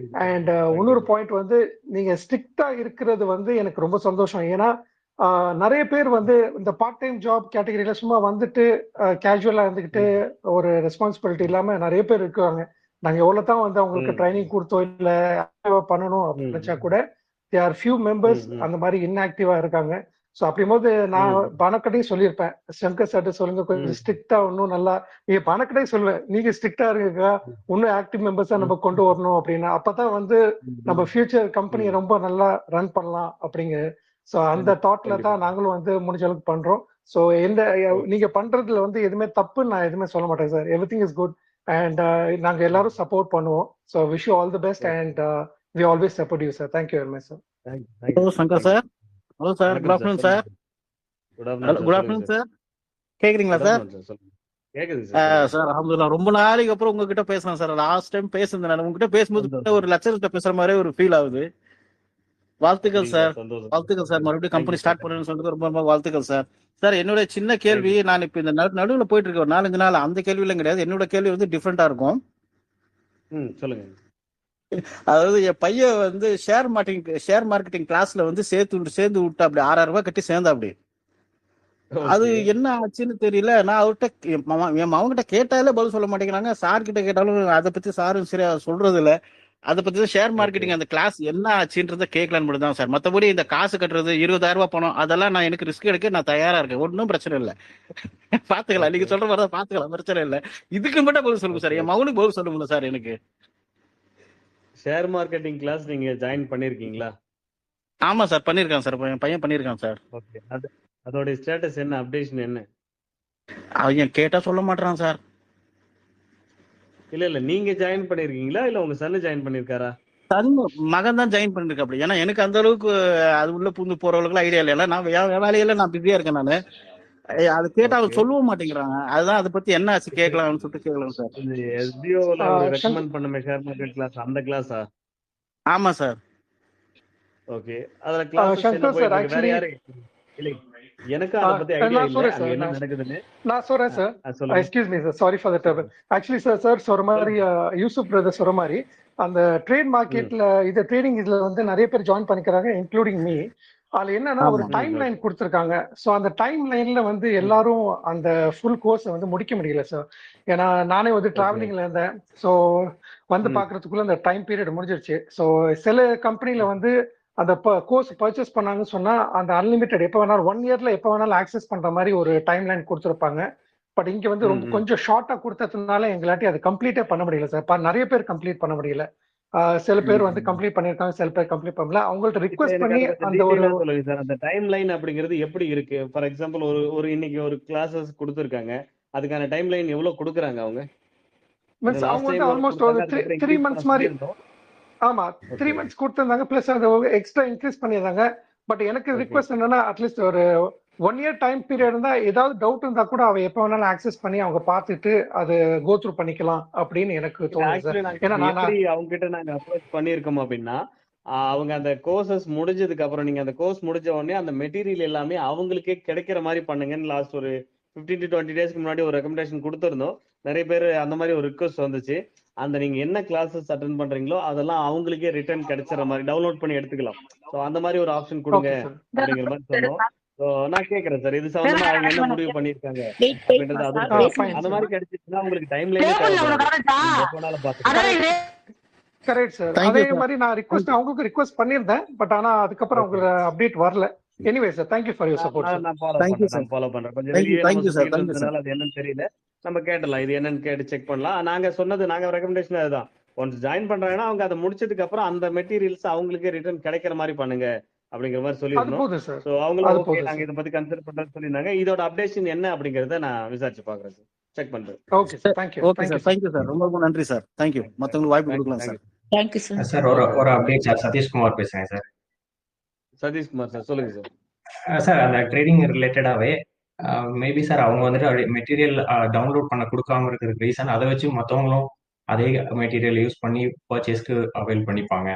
அண்ட் இன்னொரு பாயிண்ட் வந்து நீங்க ஸ்ட்ரிக்டா இருக்கிறது வந்து எனக்கு ரொம்ப சந்தோஷம். ஏன்னா நிறைய பேர் வந்து இந்த பார்ட் டைம் ஜாப் கேட்டகரியில சும்மா வந்துட்டு கேஷுவலா இருந்துக்கிட்டு ஒரு ரெஸ்பான்சிபிலிட்டி இல்லாம நிறைய பேர் இருக்காங்க. நாங்க எவ்வளவு தான் வந்து அவங்களுக்கு ட்ரைனிங் கொடுத்தோம் இல்ல பண்ணணும் அப்படின்னு நினைச்சா கூட தேர் ஃபியூ மெம்பர்ஸ் அந்த மாதிரி இன்ஆக்டிவா இருக்காங்க. ஸோ அப்படிங்கும்போது நான் பணக்கடையும் சொல்லியிருப்பேன், சங்கர் சார்ட்ட சொல்லுங்க கொஞ்சம் ஸ்ட்ரிக்டா இன்னும் நல்லா. நீங்க பணக்கடையும் சொல்லுவேன், நீங்க ஸ்ட்ரிக்டா இருக்கா இன்னும் ஆக்டிவ் மெம்பர்ஸா நம்ம கொண்டு வரணும் அப்படின்னா அப்பதான் வந்து நம்ம ஃபியூச்சர் கம்பெனியை ரொம்ப நல்லா ரன் பண்ணலாம் அப்படிங்க. ஸோ அந்த தாட்ல தான் நாங்களும் வந்து முடிஞ்ச அளவுக்கு பண்றோம். ஸோ எந்த நீங்க பண்றதுல வந்து எதுவுமே தப்புன்னு நான் எதுவுமே சொல்ல மாட்டேன் sir. Everything is good and நாங்க எல்லாரும் சப்போர்ட் பண்ணுவோம். So wish you all the best and we always support you sir. Thank you very much sir. Hello Shankar sir. Hello sir. Good afternoon sir. Good afternoon sir. கேக்குறீங்களா sir? Sir அல்ஹம்துலில்லாஹ் ரொம்ப நாளைக்கு அப்புறம் உங்ககிட்ட பேசுறேன் சார். லாஸ்ட் டைம் பேசுனேன் நான் உங்ககிட்ட பேசும்போது ஒரு லட்சத்தை பேசுற மாதிரி ஒரு ஃபீல் ஆகுது. வாழ்த்துக்கள் சார். வாழ்த்துக்கள் சார். மறுபடியும் கம்பெனி ஸ்டார்ட் பண்ணுன்னு சொல்றது ரொம்ப ரொம்ப வாழ்த்துக்கள் சார். சார் என்னோட சின்ன கேள்வி, நான் இப்ப இந்த நடுவில் போயிட்டு இருக்கேன் ஒரு 4-5 நாள், அந்த கேள்வியெல்லாம் கிடையாது. என்னோட கேள்வி வந்து டிஃப்ரெண்டா இருக்கும். சொல்லுங்க. அதாவது என் பையன் வந்து ஷேர் மார்க்கெட்டிங் கிளாஸ்ல வந்து சேர்ந்து விட்டு அப்படி 6,000 ரூபாய் கட்டி சேர்ந்தா அப்படி. அது என்ன ஆச்சுன்னு தெரியல. நான் அவர்கிட்ட என் மகன்கிட்ட கேட்டாலே பதில் சொல்ல மாட்டேங்கிறாங்க. சார் கிட்ட கேட்டாலும் அதை பத்தி சாரும் சரியா சொல்றது இல்ல. அதை பத்தி தான் ஷேர் மார்க்கெட்டிங் அந்த கிளாஸ் என்ன ஆச்சுன்றத கேட்கலான்னு மட்டும் தான் சார். மற்றபடி இந்த காசு கட்டுறது 20,000 ரூபாய் பணம் அதெல்லாம் நான் எனக்கு ரிஸ்க் எடுக்க நான் தயாரா இருக்கேன். ஒன்றும் பிரச்சனை இல்லை. பாத்துக்கலாம், நீங்க சொல்ற மாதிரி தான் பாத்துக்கலாம், பிரச்சனை இல்லை. இதுக்கு மட்டும் பதில் சொல்லுங்க சார். என் மகனுக்கு பதில் சொல்லுங்க சார். எனக்கு ஷேர் மார்க்கெட்டிங் கிளாஸ் நீங்க ஜாயின் பண்ணிருக்கீங்களா? ஆமா சார், பண்ணிருக்கான் சார். என் பையன் பண்ணிருக்கான் சார். ஓகே. அதோட ஸ்டேட்டஸ் என்ன, அப்டேஷன் என்ன? அவன் கேட்டா சொல்ல மாட்டான் சார். இல்ல நீங்க ஜாயின் பண்ணிருக்கீங்களா இல்ல உங்க சன்னு ஜாயின் பண்ணிருக்காரா? மகன் தான் ஜாயின் பண்ணிருக்க. அப்படி ஏன்னா எனக்கு அந்த அளவுக்கு அது உள்ள பூந்து போறவங்களுக்கு ஐடியா இல்ல. நான் வேலையில நான் பிஸியா இருக்கேன். நானு அது கேட்டா அவங்க ஓகே. சொல்லவும் மாட்டேங்கிறாங்க. அதுதான் அதை பத்தி என்ன ஆச்சு கேட்கலாம்னு சொல்லிட்டு கேட்கலாம் சார். இது எஸ்பிஓல ஒரு சங்கர் ரெக்கமெண்ட் பண்ண ஷேர் மார்க்கெட் கிளாஸ், அந்த கிளாஸா? ஆமா சார். ஓகே. அதுல கிளாஸஸ் என்ன சங்கர் போயிட்டு சார் இருக்கு? வேற ஆக்சுவலி யாரு? இல்லை, எனக்கு அதை பத்தி ஐடியா நான் இல்ல சொல்றேன் அங்க சார் என்ன நடக்குதுன்னு. நான் சொல்றேன் சார். சொல்லுங்க. Excuse me sir, sorry for the turban. Actually sir சொல்ற மாதிரி யூசுப் பிரதர் சொல்ற மாதிரி அந்த ட்ரேட் மார்க்கெட்ல இது ட்ரேடிங் இதுல வந்து நிறைய பேர் ஜாயின் பண்ணிக்கிறாங்க, இன்க்ளூடிங் மீ. அதுல என்னன்னா ஒரு ஆமா. டைம் லைன் கொடுத்துருக்காங்க. ஸோ அந்த டைம் லைன்ல வந்து எல்லாரும் அந்த ஃபுல் கோர்ஸை வந்து முடிக்க முடியல சார். ஏன்னா நானே வந்து ஓகே. டிராவலிங்ல இருந்தேன். ஸோ வந்து பாக்குறதுக்குள்ள அந்த டைம் பீரியட் முடிஞ்சிருச்சு. ஸோ சில கம்பெனில வந்து அந்த கோர்ஸ் பர்ச்சேஸ் பண்ணாங்கன்னு சொன்னா அந்த அன்லிமிட்டெட் எப்போ வேணாலும் 1 இயர்ல எப்போ வேணாலும் ஆக்சஸ் பண்ற மாதிரி ஒரு டைம் லைன் கொடுத்துருப்பாங்க. பட் இங்க வந்து ரொம்ப கொஞ்சம் ஷார்ட்டா கொடுத்ததுனால எங்களாட்டி அதை கம்ப்ளீட்டே பண்ண முடியல சார். நிறைய பேர் கம்ப்ளீட் பண்ண முடியல. சில பேர் வந்து கம்ப்ளீட் பண்ணிருக்காங்க, சில பேர் கம்ப்ளீட் பண்ணல. அவங்கள்ட்ட இப்ப ரிக்வெஸ்ட் எனக்கு பண்ணி அதை கொஞ்சம் அந்த ஒரு டீடைலா சொல்லுங்க சார். அந்த டைம் லைன் அப்படிங்கிறது எப்படி இருக்கு? ஃபார் எக்ஸாம்பிள் ஒரு ஒரு இன்னைக்கு ஒரு கிளாஸஸ் கொடுத்துருக்காங்க, அதுக்கான டைம் லைன் எவ்வளவு கொடுக்குறாங்க அவங்க? மீன்ஸ் அவங்க லாஸ்ட் வந்து டைம் ஆல்மோஸ்ட் கொடுத்தாங்க, ஒரு அதுக்கப்புறம் 3 இன்க்ரீஸ் பண்ண மந்த்ஸ் மாதிரி. சொல்லியிருந்தோம். ஆமா, 3 ஓகே. மந்த்ஸ் கொடுத்திருந்தாங்க. பிளஸ் அதை எக்ஸ்ட்ரா இன்க்ரீஸ் பண்ணியிருந்தாங்க. பட் எனக்கு ஓகே. ரிக்வெஸ்ட் என்னன்னா அட்லீஸ்ட் ஒரு 1 இயர் டைம் பீரியட் இருந்தா ஏதாவது டவுட் இருந்தா கூட அவ எப்ப வேணாலும் ஆக்சஸ் பண்ணி அவங்க பார்த்துட்டு அது கோ த்ரூ பண்ணிக்கலாம் அப்படின்னு எனக்கு இல்ல, தோணுது சார். ஆக்சுவலி நாங்க ஏன்னா நான் எப்படி அவங்க கிட்ட நாங்க அப்ரோச் பண்ணியிருக்கோம் அப்படின்னா, அவங்க அந்த கோர்சஸ் முடிஞ்சதுக்கு அப்புறம், நீங்க அந்த கோர்ஸ் முடிஞ்ச உடனே அந்த மெட்டீரியல் எல்லாமே அவங்களுக்கே கிடைக்கிற மாதிரி பண்ணுங்கன்னு லாஸ்ட் ஒரு 15 to 20 டேஸ்க்கு முன்னாடி ஒரு ரெக்கமெண்டேஷன் கொடுத்திருந்தோம். நிறைய பேர் அந்த மாதிரி ஒரு ரிக்வஸ்ட் வந்துச்சு. அந்த நீங்க என்ன கிளாஸஸ் அட்டென்ட் பண்றீங்களோ அதெல்லாம் அவங்களுக்கே ரிட்டர்ன் கிடைச்சிற மாதிரி டவுன்லோட் பண்ணி எடுத்துக்கலாம். ஸோ அந்த மாதிரி ஒரு ஆப்ஷன் கொடுங்க ஓகே சார். அப்படிங்கிற மாதிரி சொன்னோம். ஸோ நான் கேட்கறேன் சார், இது சம்பந்தமா அவங்க என்ன முடிவு பண்ணியிருக்காங்க வெயிட் அப்படின்றது அதுவும் தெரியும். ஃபைன் அந்த சார். மாதிரி கிடைச்சிச்சுன்னா உங்களுக்கு டைம் லைனே தேவைப்படாது, நீங்க எப்ப வேணாலும் பார்த்துக்கலாம். Correct sir. Thank அதே you, sir. மாதிரி நான் ரிக்வெஸ்ட் அவங்களுக்கு ரிக்வெஸ்ட் பண்ணியிருந்தேன். பட் ஆனா அதுக்கப்புறம் ஓகே. அவங்களுக்கு அப்டேட் வரல. Anyway sir, thank you for your support sir. நான் ஃபாலோ Thank you, பண்றேன், sir. நான் ஃபாலோ பண்றேன். கொஞ்சம் Thank you, வெளியே நம்ம thank you, sir. சுத்திட்டு Thank you, sir. இருந்ததுனால அது என்னன்னு தெரியல. நம்ம கேட்டலாம், இது என்னன்னு கேட்டு செக் பண்ணலாம். நாங்க சொன்னது, நாங்க ரெக்கமெண்டேஷன் அதுதான். ஒன்ஸ் ஜாயின் பண்றாங்கன்னா அவங்க அதை முடிச்சதுக்கு அப்புறம் அந்த மெட்டீரியல்ஸ் அவங்களுக்கே ரிட்டர்ன் கிடைக்கிற மாதிரி பண்ணுங்க அப்படிங்கிற மாதிரி அது சொல்லியிருந்தோம். போதும் சார். ஸோ அவங்களும் அது ஓகே, போதும் நாங்க சார். இதை பத்தி கன்சிடர் பண்றோம்னு சொல்லியிருந்தாங்க. இதோட அப்டேஷன் என்ன அப்படிங்கறத நான் விசாரிச்சு பாக்குறேன் சார், செக் பண்றேன். Okay sir, thank you. Okay sir. Thank you sir. ரொம்ப ரொம்ப நன்றி சார். தேங்க்யூ. மத்தவங்களுக்கு வாய்ப்பு கொடுக்கலாம் சார். Thank you sir. சார் ஒரு அப்டேட் சார். சதீஷ்குமார் பேசுறேன் சார். சதீஷ்குமார் சார், சொல்லுங்க சார். சார் அந்த ட்ரேடிங் ரிலேட்டடாவே மேபி சார் அவங்க வந்துட்டு மெட்டீரியல் டவுன்லோட் பண்ண கொடுக்காம இருக்கிற ரீசன் அதை வச்சு மற்றவங்களும் அதே மெட்டீரியல் யூஸ் பண்ணி பர்ச்சேஸ்க்கு அவைல் பண்ணிப்பாங்க,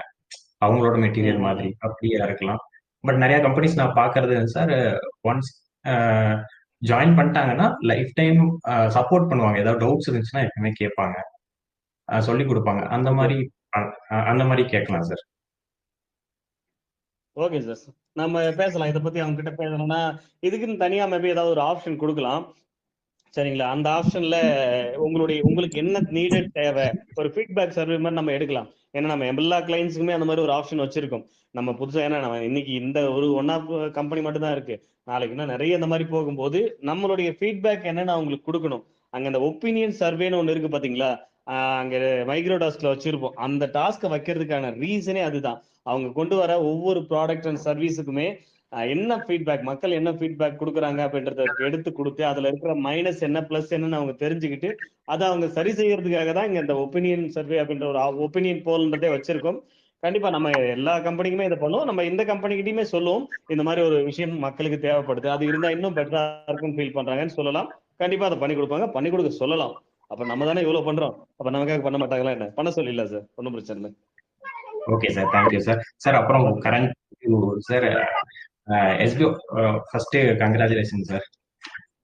அவங்களோட மெட்டீரியல் மாதிரி அப்படியே இருக்கலாம். பட் நிறைய கம்பெனிஸ் நான் பார்க்கறது சார், ஒன்ஸ் ஜாயின் பண்ணிட்டாங்கன்னா லைஃப் டைம் சப்போர்ட் பண்ணுவாங்க. ஏதாவது டவுட்ஸ் இருந்துச்சுன்னா எப்பவுமே கேட்பாங்க, சொல்லி கொடுப்பாங்க. அந்த மாதிரி கேட்கலாம் சார். ஓகே சார், நம்ம பேசலாம் இதை பத்தி. அவங்க கிட்ட பேசணும்னா இதுக்குன்னு தனியா மேபி ஏதாவது ஒரு ஆப்ஷன் கொடுக்கலாம், சரிங்களா? அந்த ஆப்ஷன்ல உங்களுக்கு என்ன நீடட் தேவை, ஒரு ஃபீட்பேக் சர்வே மாதிரி நம்ம எடுக்கலாம். ஏன்னா நம்ம எல்லா கிளைண்ட்ஸுக்குமே அந்த மாதிரி ஒரு ஆப்ஷன் வச்சிருக்கோம். நம்ம புதுசா, ஏன்னா நம்ம இன்னைக்கு இந்த ஒரு ஒன் ஆஃப் கம்பெனி மட்டும் தான் இருக்கு, நாளைக்கு இன்னும் நிறைய இந்த மாதிரி போகும்போது நம்மளுடைய ஃபீட்பேக் என்னன்னு அவங்களுக்கு கொடுக்கணும். அங்க அந்த ஒப்பீனியன் சர்வேன்னு ஒண்ணு இருக்கு பாத்தீங்களா, அங்க மைக்ரோ டாஸ்க்ல வச்சிருப்போம். அந்த டாஸ்க்கை வைக்கிறதுக்கான ரீசனே அதுதான். அவங்க கொண்டு வர ஒவ்வொரு ப்ராடக்ட் அண்ட் சர்வீஸுக்குமே என்ன ஃபீட்பேக், மக்கள் என்ன ஃபீட்பேக் கொடுக்குறாங்க அப்படின்றத எடுத்து கொடுத்து அதுல இருக்கிற மைனஸ் என்ன பிளஸ் என்னன்னு அவங்க தெரிஞ்சுக்கிட்டு அதை அவங்க சரி செய்யறதுக்காக தான் இங்க இந்த ஒப்பீனியன் சர்வே அப்படின்ற ஒரு ஒப்பீனியன் போல்ன்றதே வச்சிருக்கோம். கண்டிப்பா நம்ம எல்லா கம்பெனிக்குமே இதை பண்ணுவோம். நம்ம இந்த கம்பெனிக்கிட்டையுமே சொல்லுவோம், இந்த மாதிரி ஒரு விஷயம் மக்களுக்கு தேவைப்படுது, அது இருந்தா இன்னும் பெட்டரா இருக்கும்னு ஃபீல் பண்றாங்கன்னு சொல்லலாம். கண்டிப்பா அதை பண்ணி கொடுப்பாங்க, பண்ணி கொடுக்க சொல்லலாம். அப்ப நம்ம தானே இவ்வளவு பண்றோம், அப்ப நமக்காக பண்ண மாட்டாங்களா என்ன? பண்ண சொல்லிடலாம் சார், ஒன்றும் பிரச்சனை இல்லை. Okay sir, thank you sir. Sir அப்புறம் current sir SPO first congratulation sir.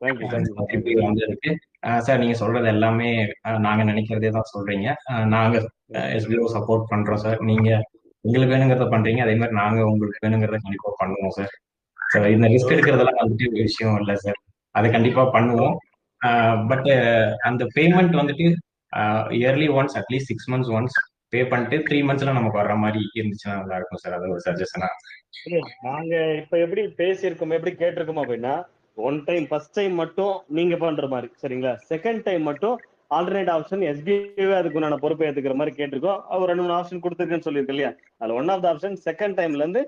Thank you வந்ததுக்கு சார். நீங்க சொல்றது எல்லாமே நாங்க நினைக்கிறதே தான் சொல்றீங்க. நாங்க எஸ்பிஓ சப்போர்ட் பண்றோம் சார். நீங்க உங்களுக்கு வேணுங்கிறத பண்றீங்க, அதே மாதிரி நாங்க உங்களுக்கு வேணுங்கிறத கண்டிப்பா பண்ணுவோம் சார். சார் இந்த ரிஸ்க் எடுக்கிறதெல்லாம் வந்துட்டு ஒரு விஷயம் இல்லை சார், அதை கண்டிப்பா பண்ணுவோம். பட் அந்த பேமெண்ட் வந்துட்டு இயர்லி ஒன்ஸ், அட்லீஸ்ட் 6 months ஒன்ஸ் பே பண்ணிட்டு 3 monthsல நமக்கு வர்ற மாதிரி இருந்துச்சுன்னா நல்லா இருக்கும் சார். அது ஒரு சஜஷனா. நாங்க இப்ப எப்படி பேசியிருக்கோம், எப்படி கேட்டிருக்கோம் அப்படின்னா, ஒன் டைம் ஃபர்ஸ்ட் டைம் மட்டும் நீங்க பண்ற மாதிரி, சரிங்களா? செகண்ட் டைம் மட்டும் ஆல்டர்னேட் ஆப்ஷன் எஸ்பிஐவே அதுக்குண்டான பொறுப்பை ஏத்துக்கிற மாதிரி கேட்டிருக்கோம். அவர் 2-3 ஆப்ஷன் கொடுத்துருக்குன்னு சொல்லியிருக்கு இல்லையா, அதுல one of the option second டைம்ல இருந்து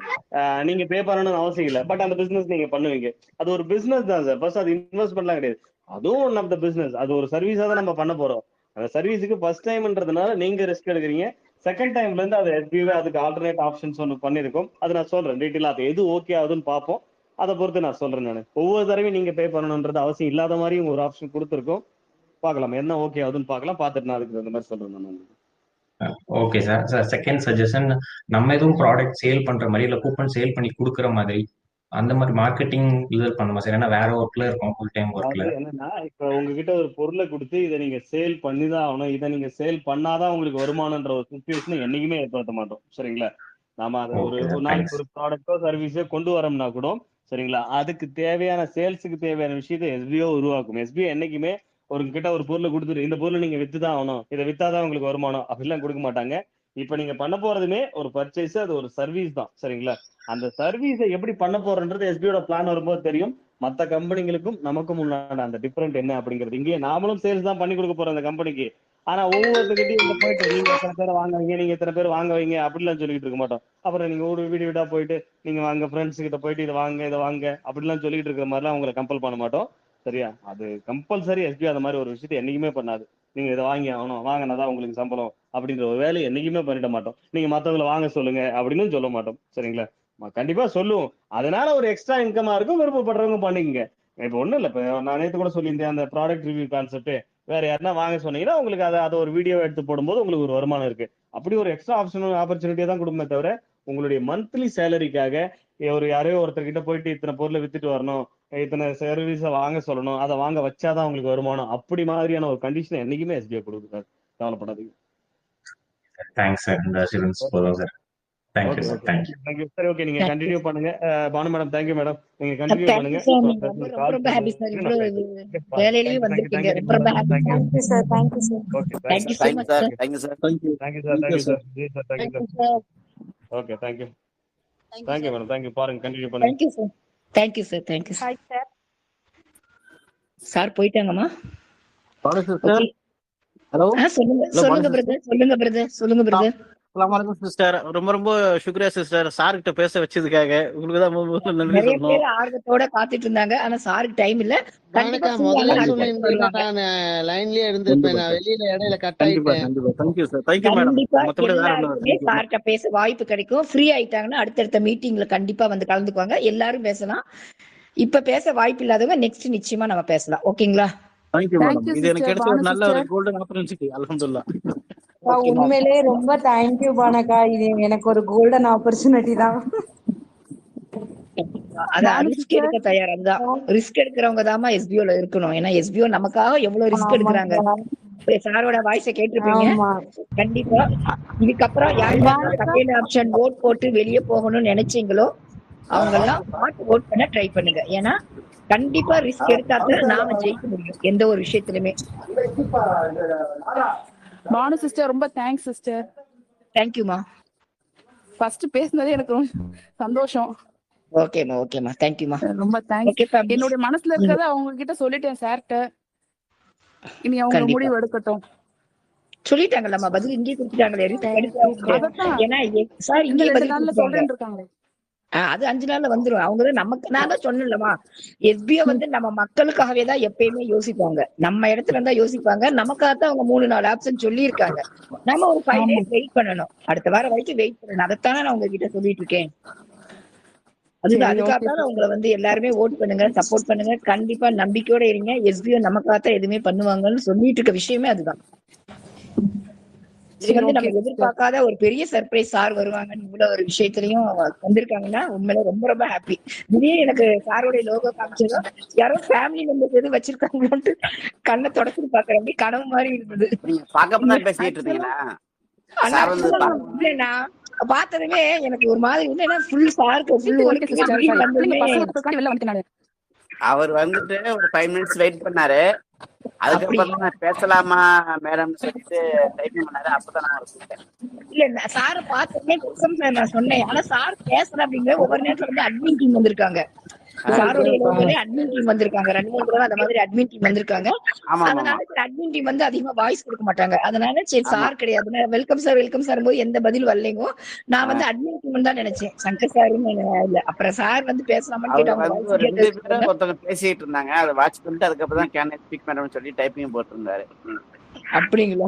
நீங்க பே பண்ணணும்னு அவசியம் இல்லை, பட் அந்த பிசினஸ் நீங்க பண்ணுவீங்க. அது ஒரு பிசினஸ் தான் சார், ஃபர்ஸ்ட் அது இன்வெஸ்ட்மெண்ட்லாம் கிடையாது, அதுவும் ஒன் ஆஃப் த பிசினஸ். அது ஒரு சர்வீஸா தான் நம்ம பண்ண போறோம். அந்த சர்வீஸுக்கு ஃபர்ஸ்ட் டைம்ன்றதுனால நீங்க ரிஸ்க் எடுக்கிறீங்க. செகண்ட் டைம்ல இருந்து அது எஸ்பிஐவே அதுக்கு ஆல்டர்னேட் ஆப்ஷன்ஸ் ஒன்று பண்ணிருக்கோம். அது நான் சொல்றேன் டீட்டெயிலா, அது எது ஓகே ஆகுதுன்னு பார்ப்போம். அதை பொறுத்து நான் சொல்றேன். நான் ஒவ்வொரு தடவையும் நீங்க பே பண்ணணும்ன்றது அவசியம் இல்லாத மாதிரி ஒரு ஆப்ஷன் கொடுத்துருக்கோம். பார்க்கலாம் என்ன ஓகே அதுன்னு பார்க்கலாம். பார்த்துட்டு நான் அதுக்கு அந்த மாதிரி சொல்றேன் நான் உங்களுக்கு. Okay sir. Sir second suggestion, நம்ம எதுவும் ப்ராடக்ட் சேல் பண்ற மாதிரி இல்ல கூப்பன் சேல் பண்ணி கொடுக்குற மாதிரி அந்த மாதிரி மார்க்கெட்டிங் இது பண்ணுமா சார்? ஏன்னா வேற ஒர்க்ல இருக்கும், ஃபுல் டைம் ஒர்க்ல. அதாவது என்னன்னா, இப்ப உங்ககிட்ட ஒரு பொருளை கொடுத்து இதை நீங்க சேல் பண்ணிதான் ஆகணும், இதை நீங்க சேல் பண்ணாதான் உங்களுக்கு வருமானன்ற ஒரு சுச்சுவேஷன் என்னைக்குமே ஏற்படுத்த மாட்டோம். சரிங்களா? நாம அதை ஒரு ஓகே சார், ஒரு நாளைக்கு தேங்க்ஸ். ஒரு ப்ராடக்டோ சர்வீஸோ கொண்டு வரோம்னா கூட சரிங்களா, அதுக்கு தேவையான சேல்ஸுக்கு தேவையான விஷயத்தை எஸ்பிஓ உருவாக்கும். எஸ்பிஓ என்னைக்குமே ஒரு கிட்ட ஒரு பொருளை கொடுத்துட்டு இந்த பொருளை நீங்க வித்துதான் ஆகணும், இதை வித்தாதான் உங்களுக்கு வருமானம் அப்படிலாம் கொடுக்க மாட்டாங்க. இப்ப நீங்க பண்ண போறதுமே ஒரு பர்ச்சேஸ், அது ஒரு சர்வீஸ் தான். சரிங்களா? அந்த சர்வீஸை எப்படி பண்ண போறன்றது எஸ்பிஓட பிளான் வரும்போது தெரியும். மற்ற கம்பெனிகளுக்கும் நமக்கும் உண்டான அந்த டிஃபரெண்ட் என்ன அப்படிங்கிறது. இங்கே நாமளும் சேல்ஸ் தான் பண்ணி கொடுக்க போறோம் அந்த கம்பெனிக்கு. ஆனா ஒவ்வொருத்தருக்கிட்டையும் இந்த போயிட்டு நீங்க எத்தனை பேர் வாங்க வைங்க, நீங்க எத்தனை பேர் வாங்க வைங்க அப்படிலாம் சொல்லிட்டு இருக்க மாட்டோம். அப்புறம் நீங்க ஒரு வீடு வீடா போயிட்டு நீங்க வாங்க ஃப்ரெண்ட்ஸ் கிட்ட போயிட்டு இதை வாங்க அப்படிலாம் சொல்லிட்டு இருக்கிற மாதிரிலாம் உங்களை கம்பல் பண்ண மாட்டோம். சரியா? அது கம்பல்சரி எஸ்பி அந்த மாதிரி ஒரு விஷயத்தை என்னைக்குமே பண்ணாது. நீங்க இதை வாங்கி ஆகணும், வாங்கினாதான் உங்களுக்கு சம்பளம் அப்படின்ற ஒரு வேலையை என்னைக்குமே பண்ணிட மாட்டோம். நீங்க மத்தவங்களை வாங்க சொல்லுங்க அப்படின்னு சொல்ல மாட்டோம். சரிங்களா? கண்டிப்பா சொல்லுவோம். அதனால ஒரு எக்ஸ்ட்ரா இன்கமா இருக்கும், விருப்பப்படுறவங்க பண்ணிக்கங்க. இப்ப ஒண்ணும் இல்ல, இப்ப நான் நேற்று கூட சொல்லியிருந்தேன் அந்த ப்ராடக்ட் ரிவ்யூ கான்செப்ட். வேற யாருன்னா வாங்க சொன்னீங்கன்னா உங்களுக்கு அதை ஒரு வீடியோ எடுத்து போடும்போது உங்களுக்கு ஒரு வருமானம் இருக்கு. அப்படி ஒரு எக்ஸ்ட்ரா ஆப்பர்ச்சுனிட்டியா தான் கொடுக்குமே தவிர உங்களுடைய மந்த்லி சேலரிக்காக ஒரு யாரையோ ஒருத்தர்கிட்ட போயிட்டு இத்தனை பொருளை வித்துட்டு வரணும், இத்தனை சர்வீஸை வாங்க சொல்லணும், அதை வாங்க வச்சாதான் உங்களுக்கு வருமானம், அப்படி மாதிரியான ஒரு கண்டிஷன் என்னைக்குமே எஸ்பிஐ கொடுக்குறாரு. கவலைப்படாதீங்க. தேங்க்ஸ் சார், இந்த அஷூரன்ஸ் போதும் sir. Thank you okay sir, okay thank you. Thank you. சரி ஓகே, நீங்க தேங்க்யூ கண்டினியூ பண்ணுங்க. பானு மேடம் தேங்க்யூ மேடம், நீங்க கண்டினியூ தேங்க்யூ பண்ணுங்க. சார். So, நீங்க ஒரு ரொம்ப கால் ரொம்ப ஹாப்பி சார். பண்ணுங்க. இவ்வளவு வேலையிலயும் வந்திருக்கீங்க. ரொம்ப ரொம்ப happy thank you. Sir. Thank you sir, thank you sir. Okay thank you so thank you much sir, sir. Thank you sir, thank you sir, thank you thank you sir. Sir, ji sir, thank you thank you sir. Sir. Okay thank you. Thank you thank you sir. Madam, thank you. பாருங்க continue பண்ணுங்க. Thank you sir. Thank you sir. Thank you sir. Hi sir. Sir போயிட்டாங்கம்மா. Balu okay. Sister, hello சொல்லுங்க hello சொல்லுங்க Balu brother, சொல்லுங்க brother, சொல்லுங்க brother. அஸ்ஸலாமு அலைக்கும் sister. ரொம்ப ரொம்ப சுக்ரியா சிஸ்டர், சார் கிட்ட பேச வச்சதுக்காக. உங்களுக்கு தான் நன்றி நிறைய சொல்லணும். பேர் ஆர்வத்தோட காத்துட்டு இருந்தாங்க. ஆனா சாருக்கு டைம் இல்ல. கண்டிப்பா வணக்கம். ஃப்ரீ முதல்ல ஆனா அடுத்து சொல்லியிருந்தீங்கன்னா வருவாங்க. நான் லைன்லயே இருந்திருப்பேன். நான் வெளியில இடையில கட் கண்டிப்பா ஆயிட்டேன். கண்டிப்பா. Thank you sir, thank you madam. கண்டிப்பா மற்றபடி வேற ஒன்றும் எல்லாருக்குமே சார்கிட்ட பேச வாய்ப்பு கிடைக்கும். ஃப்ரீ ஆயிட்டாங்கன்னா அடுத்தடுத்த மீட்டிங்ல கண்டிப்பா வந்து கலந்துக்குவாங்க. எல்லாரும் பேசலாம். இப்ப பேச வாய்ப்பு இல்லாதவங்க நெக்ஸ்ட் நிச்சயமா நம்ம பேசலாம். ஓகேங்களா? Thank you madam. தேங்க்யூ இது எனக்கு சிஸ்டர். கிடைச்ச ஒரு பானு நல்ல ஒரு சிஸ்டர். Golden opportunity. அல்ஹம்துலில்லாஹ். Okay ma'am. உண்மையிலேயே ரொம்ப தேங்க்யூ பானக்கா. இது எனக்கு ஒரு கோல்டன் ஆப்பர்ச்சுனிட்டி தான். அதான் பானு ரிஸ்க் சிஸ்டர். எடுக்க தயார். அதுதான் ரிஸ்க் எடுக்கிறவங்க தாமா எஸ்பிஓல இருக்கணும். ஏன்னா எஸ்பிஓ நமக்காக எவ்வளவு ரிஸ்க் எடுக்கிறாங்க. ஆமாக்கா, சாரோட வாய்ஸ கேட்டிருப்பீங்க. ஆமா. கண்டிப்பா இதுக்கப்புறம் யார் யாரெல்லாம் செகண்ட் ஆப்ஷன் ஓட் போட்டு வெளியே போகணும்னு நினைச்சீங்களோ அவங்க எல்லாம் பார்த்து ஓட் பண்ண ட்ரை பண்ணுங்க. ஏன்னா கண்டிப்பா ரிஸ்க் எடுத்தா தான் நாம ஜெயிக்க முடியும் எந்த ஒரு விஷயத்திலுமே. பானு சிஸ்டர் ரொம்ப தேங்க்ஸ் சிஸ்டர். தேங்க்யூமா. ஃபர்ஸ்ட் பேசுனதே எனக்கு ரொம்ப சந்தோஷம். ஓகேமா ஓகேமா. தேங்க்யூமா. ரொம்ப தேங்க்ஸ். ஓகேப்பா. என்னுடைய மனசுல இருக்கிறத அவங்க கிட்ட சொல்லிட்டேன் சார்ட்ட. இனி அவங்க கண்டிப்பா முடிவு எடுக்கட்டும். சொல்லிட்டாங்கல்லம்மா, பதில் இங்கே கொடுத்துட்டாங்களே. அதத்தான் ஏன்னா சார் இன்னும் இங்கே 2 பதில் நாள்ல கொடுத்தாங்க. சொல்றேன்னு இருக்காங்களே. அது 5 நாள்ல வந்துரும். அவங்க நமக்கு நான் தான் சொன்னேன்லமா, எஸ்பிஓ வந்து நம்ம மக்களுக்காகவே தான் எப்பயுமே யோசிப்பாங்க. நம்ம இடத்துல இருந்தா யோசிப்பாங்க. நமக்காகத்தான் அவங்க 3-4 ஆப்ஷன் சொல்லி இருக்காங்க. நம்ம ஒரு 5 days வெயிட் பண்ணணும். அடுத்த வாரம் வரைக்கும் வெயிட் பண்ணணும். அதைத்தானே நான் உங்ககிட்ட சொல்லிட்டு இருக்கேன். அதுதான் சரி, ஓகே அதுக்காகத்தான் உங்களை வந்து எல்லாருமே ஓட் பண்ணுங்க, சப்போர்ட் பண்ணுங்க. கண்டிப்பா நம்பிக்கையோட இருங்க. எஸ்பிஓ நமக்காகத்தான் எதுவுமே பண்ணுவாங்கன்னு சொல்லிட்டு இருக்க விஷயமே அதுதான். இது சரி, வந்து ஓகே நம்ம சிஸ்டர். எதிர்பார்க்காத ஒரு பெரிய சர்ப்ரைஸ். சார் வருவாங்கன்னு இவ்வளவு ஒரு விஷயத்திலயும் வந்திருக்காங்கன்னா உண்மையில ரொம்ப ரொம்ப ஹாப்பி. திடீர்னு எனக்கு சாரோடைய லோகோ காமிச்சதும் யாரோ ஃபேமிலி மெம்பர்ஸ் எதுவும் வச்சிருக்காங்களோன்ட்டு கண்ணை தொடச்சு பாக்குற அப்படி கனவு மாதிரி இருந்தது. நீங்க பார்க்காம தான் பேசிட்டு இருந்தீங்களா? ஆனா சார் வந்து இல்லைன்னா பார்த்ததுமே எனக்கு ஒரு மாதிரி இல்லைன்னா ஃபுல் சாருக்கு ஃபுல் ஓகே ஒர்க் சிஸ்டர். திடீர்னு நீங்க வந்ததுமே பசங்க வெளில வந்துட்டேன் நானு. அவர் வந்துட்டு ஒரு 5 minutes வெயிட் பண்ணாரு. அதுக்கப்புறம் அப்படியா? தான் நான் பேசலாமா மேடம் சொல்லிட்டு டைப்பிங் பண்ணாரு. அப்பதான் நான் கூப்பிட்டேன். இல்ல சார பார்த்ததுமே வெல்கம் சார் நான் சொன்னேன். ஆனா சார் பேசல அப்படிங்கிற ஒவ்வொரு நேரத்துல வந்து அட்மின் டீம் வந்திருக்காங்க. சாரோடைய லோகோலே அட்மின் டீம் வந்திருக்காங்க. 2-3 தடவை அந்த மாதிரி அட்மின் டீம் வந்திருக்காங்க. ஆமா ஆமா அதனால அட்மின் டீம் வந்து அதிகமா வாய்ஸ் கொடுக்க மாட்டாங்க. அதனால சரி ஆமா. சார் கிடையாது, வெல்கம் சார் போது எந்த பதில் வரலைங்கோ. நான் வந்து அட்மின் டீம் தான் நினைச்சேன், சங்கர் சாருன்னு இல்ல. அப்புறம் சார் வந்து பேசலாமான்னு அவர் கேட்டு வந்து ஒரு 2 பேரும் ஒருத்தவங்க பேசிட்டு இருந்தாங்க. அதை வாட்ச் பண்ணிட்டு அதுக்கப்புறம் தான் கேன் ஸ்பீக் மேடம் சொல்லி டைப்பிங் போட்டிருந்தாரு. அப்படிங்களா?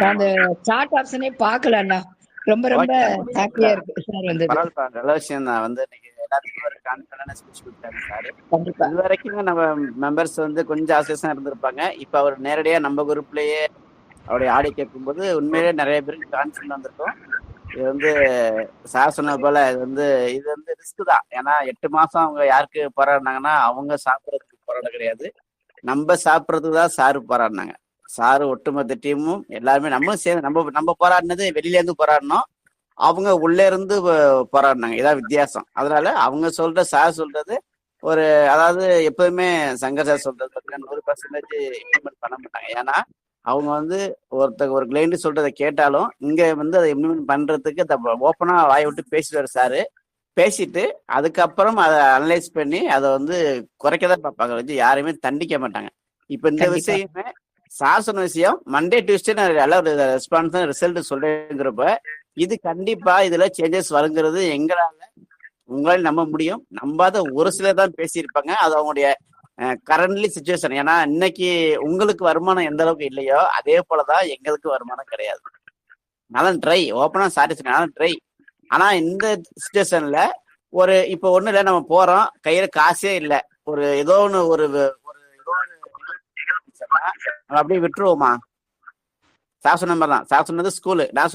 அந்த சாட் ஆப்ஷனே பாக்கல அண்ணா. ரொம்ப ரொம்ப ஹாப்பியா இருக்கு சார் வந்து. பரவாயில்ல, நல்ல விஷயம் தான். வந்து இன்னைக்கு எல்லாத்துக்கும் ஒரு கான்ஃபிடன்டான ஸ்பீச் கொடுத்தாங்க சார். கண்டிப்பா இது வரைக்கும் நம்ம மெம்பர்ஸ் வந்து கொஞ்சம் அசோசியேஷன் இருந்திருப்பாங்க. இப்ப அவர் நேரடியா நம்ம குரூப்லயே அவருடைய ஆடியோ கேட்கும்போது உண்மையிலேயே நிறைய பேருக்கு கான்ஃபிடன்ட் வந்திருக்கும். இது வந்து சார் சொன்ன போல இது வந்து ரிஸ்க் தான். ஏன்னா 8 மாசம் அவங்க யாருக்கு போராடினாங்கன்னா அவங்க சாப்பிட்றதுக்கு போராட கிடையாது, நம்ம சாப்பிட்றதுக்கு தான் சாரு போராடினாங்க. சாரு ஒட்டுமொத்த டீமும் எல்லாருமே நம்மளும் சேர்ந்து நம்ம போராடினது வெளியில இருந்து போராடினோம், அவங்க உள்ள இருந்து போராடினாங்க. இதான் வித்தியாசம். அதனால அவங்க சார் சொல்றது ஒரு, அதாவது எப்பவுமே சங்கர் சார் சொல்றது பார்த்தீங்கன்னா 100% இம்ப்ளிமெண்ட் பண்ண மாட்டாங்க. ஏன்னா அவங்க வந்து ஒரு கிளைண்ட் சொல்றதை கேட்டாலும் இங்க வந்து அதை இம்ப்ளிமெண்ட் பண்றதுக்கு ஓப்பனா வாயை விட்டு பேசிடுவார் சாரு. பேசிட்டு அதுக்கப்புறம் அதை அனலைஸ் பண்ணி அதை வந்து குறைக்கதான் பார்ப்பாங்க, வச்சு யாரையுமே தண்டிக்க மாட்டாங்க. இப்ப இந்த கண்டிப்பா விஷயமே சார் சொன்ன விஷயம் மண்டே டியூஸ்டே நான் எல்லாம் ரெஸ்பான்ஸ் ரிசல்ட் சொல்றேங்கிறப்ப இது கண்டிப்பா இதுல சேஞ்சஸ் வருங்கிறது உங்களால நம்ப முடியும். நம்பாத ஒரு சிலர் தான் பேசியிருப்பாங்க. அது அவங்களுடைய கரண்ட்லி சுச்சுவேஷன். ஏன்னா இன்னைக்கு உங்களுக்கு வருமானம் எந்த அளவுக்கு இல்லையோ அதே போலதான் எங்களுக்கு வருமானம் கிடையாது. நான் ட்ரை ஓப்பனா சாட்டிஸ்ஃபை ட்ரை. ஆனா இந்த சுச்சுவேஷன்ல இப்போ ஒண்ணு இல்லை, நம்ம போறோம் கையில காசே இல்லை, ஏதோ ஒண்ணு நம்ம அப்படியே விட்டுருவோமா? சார் சொன்ன மாதிரி தான். சார் சொன்னது ஸ்கூலு, நான்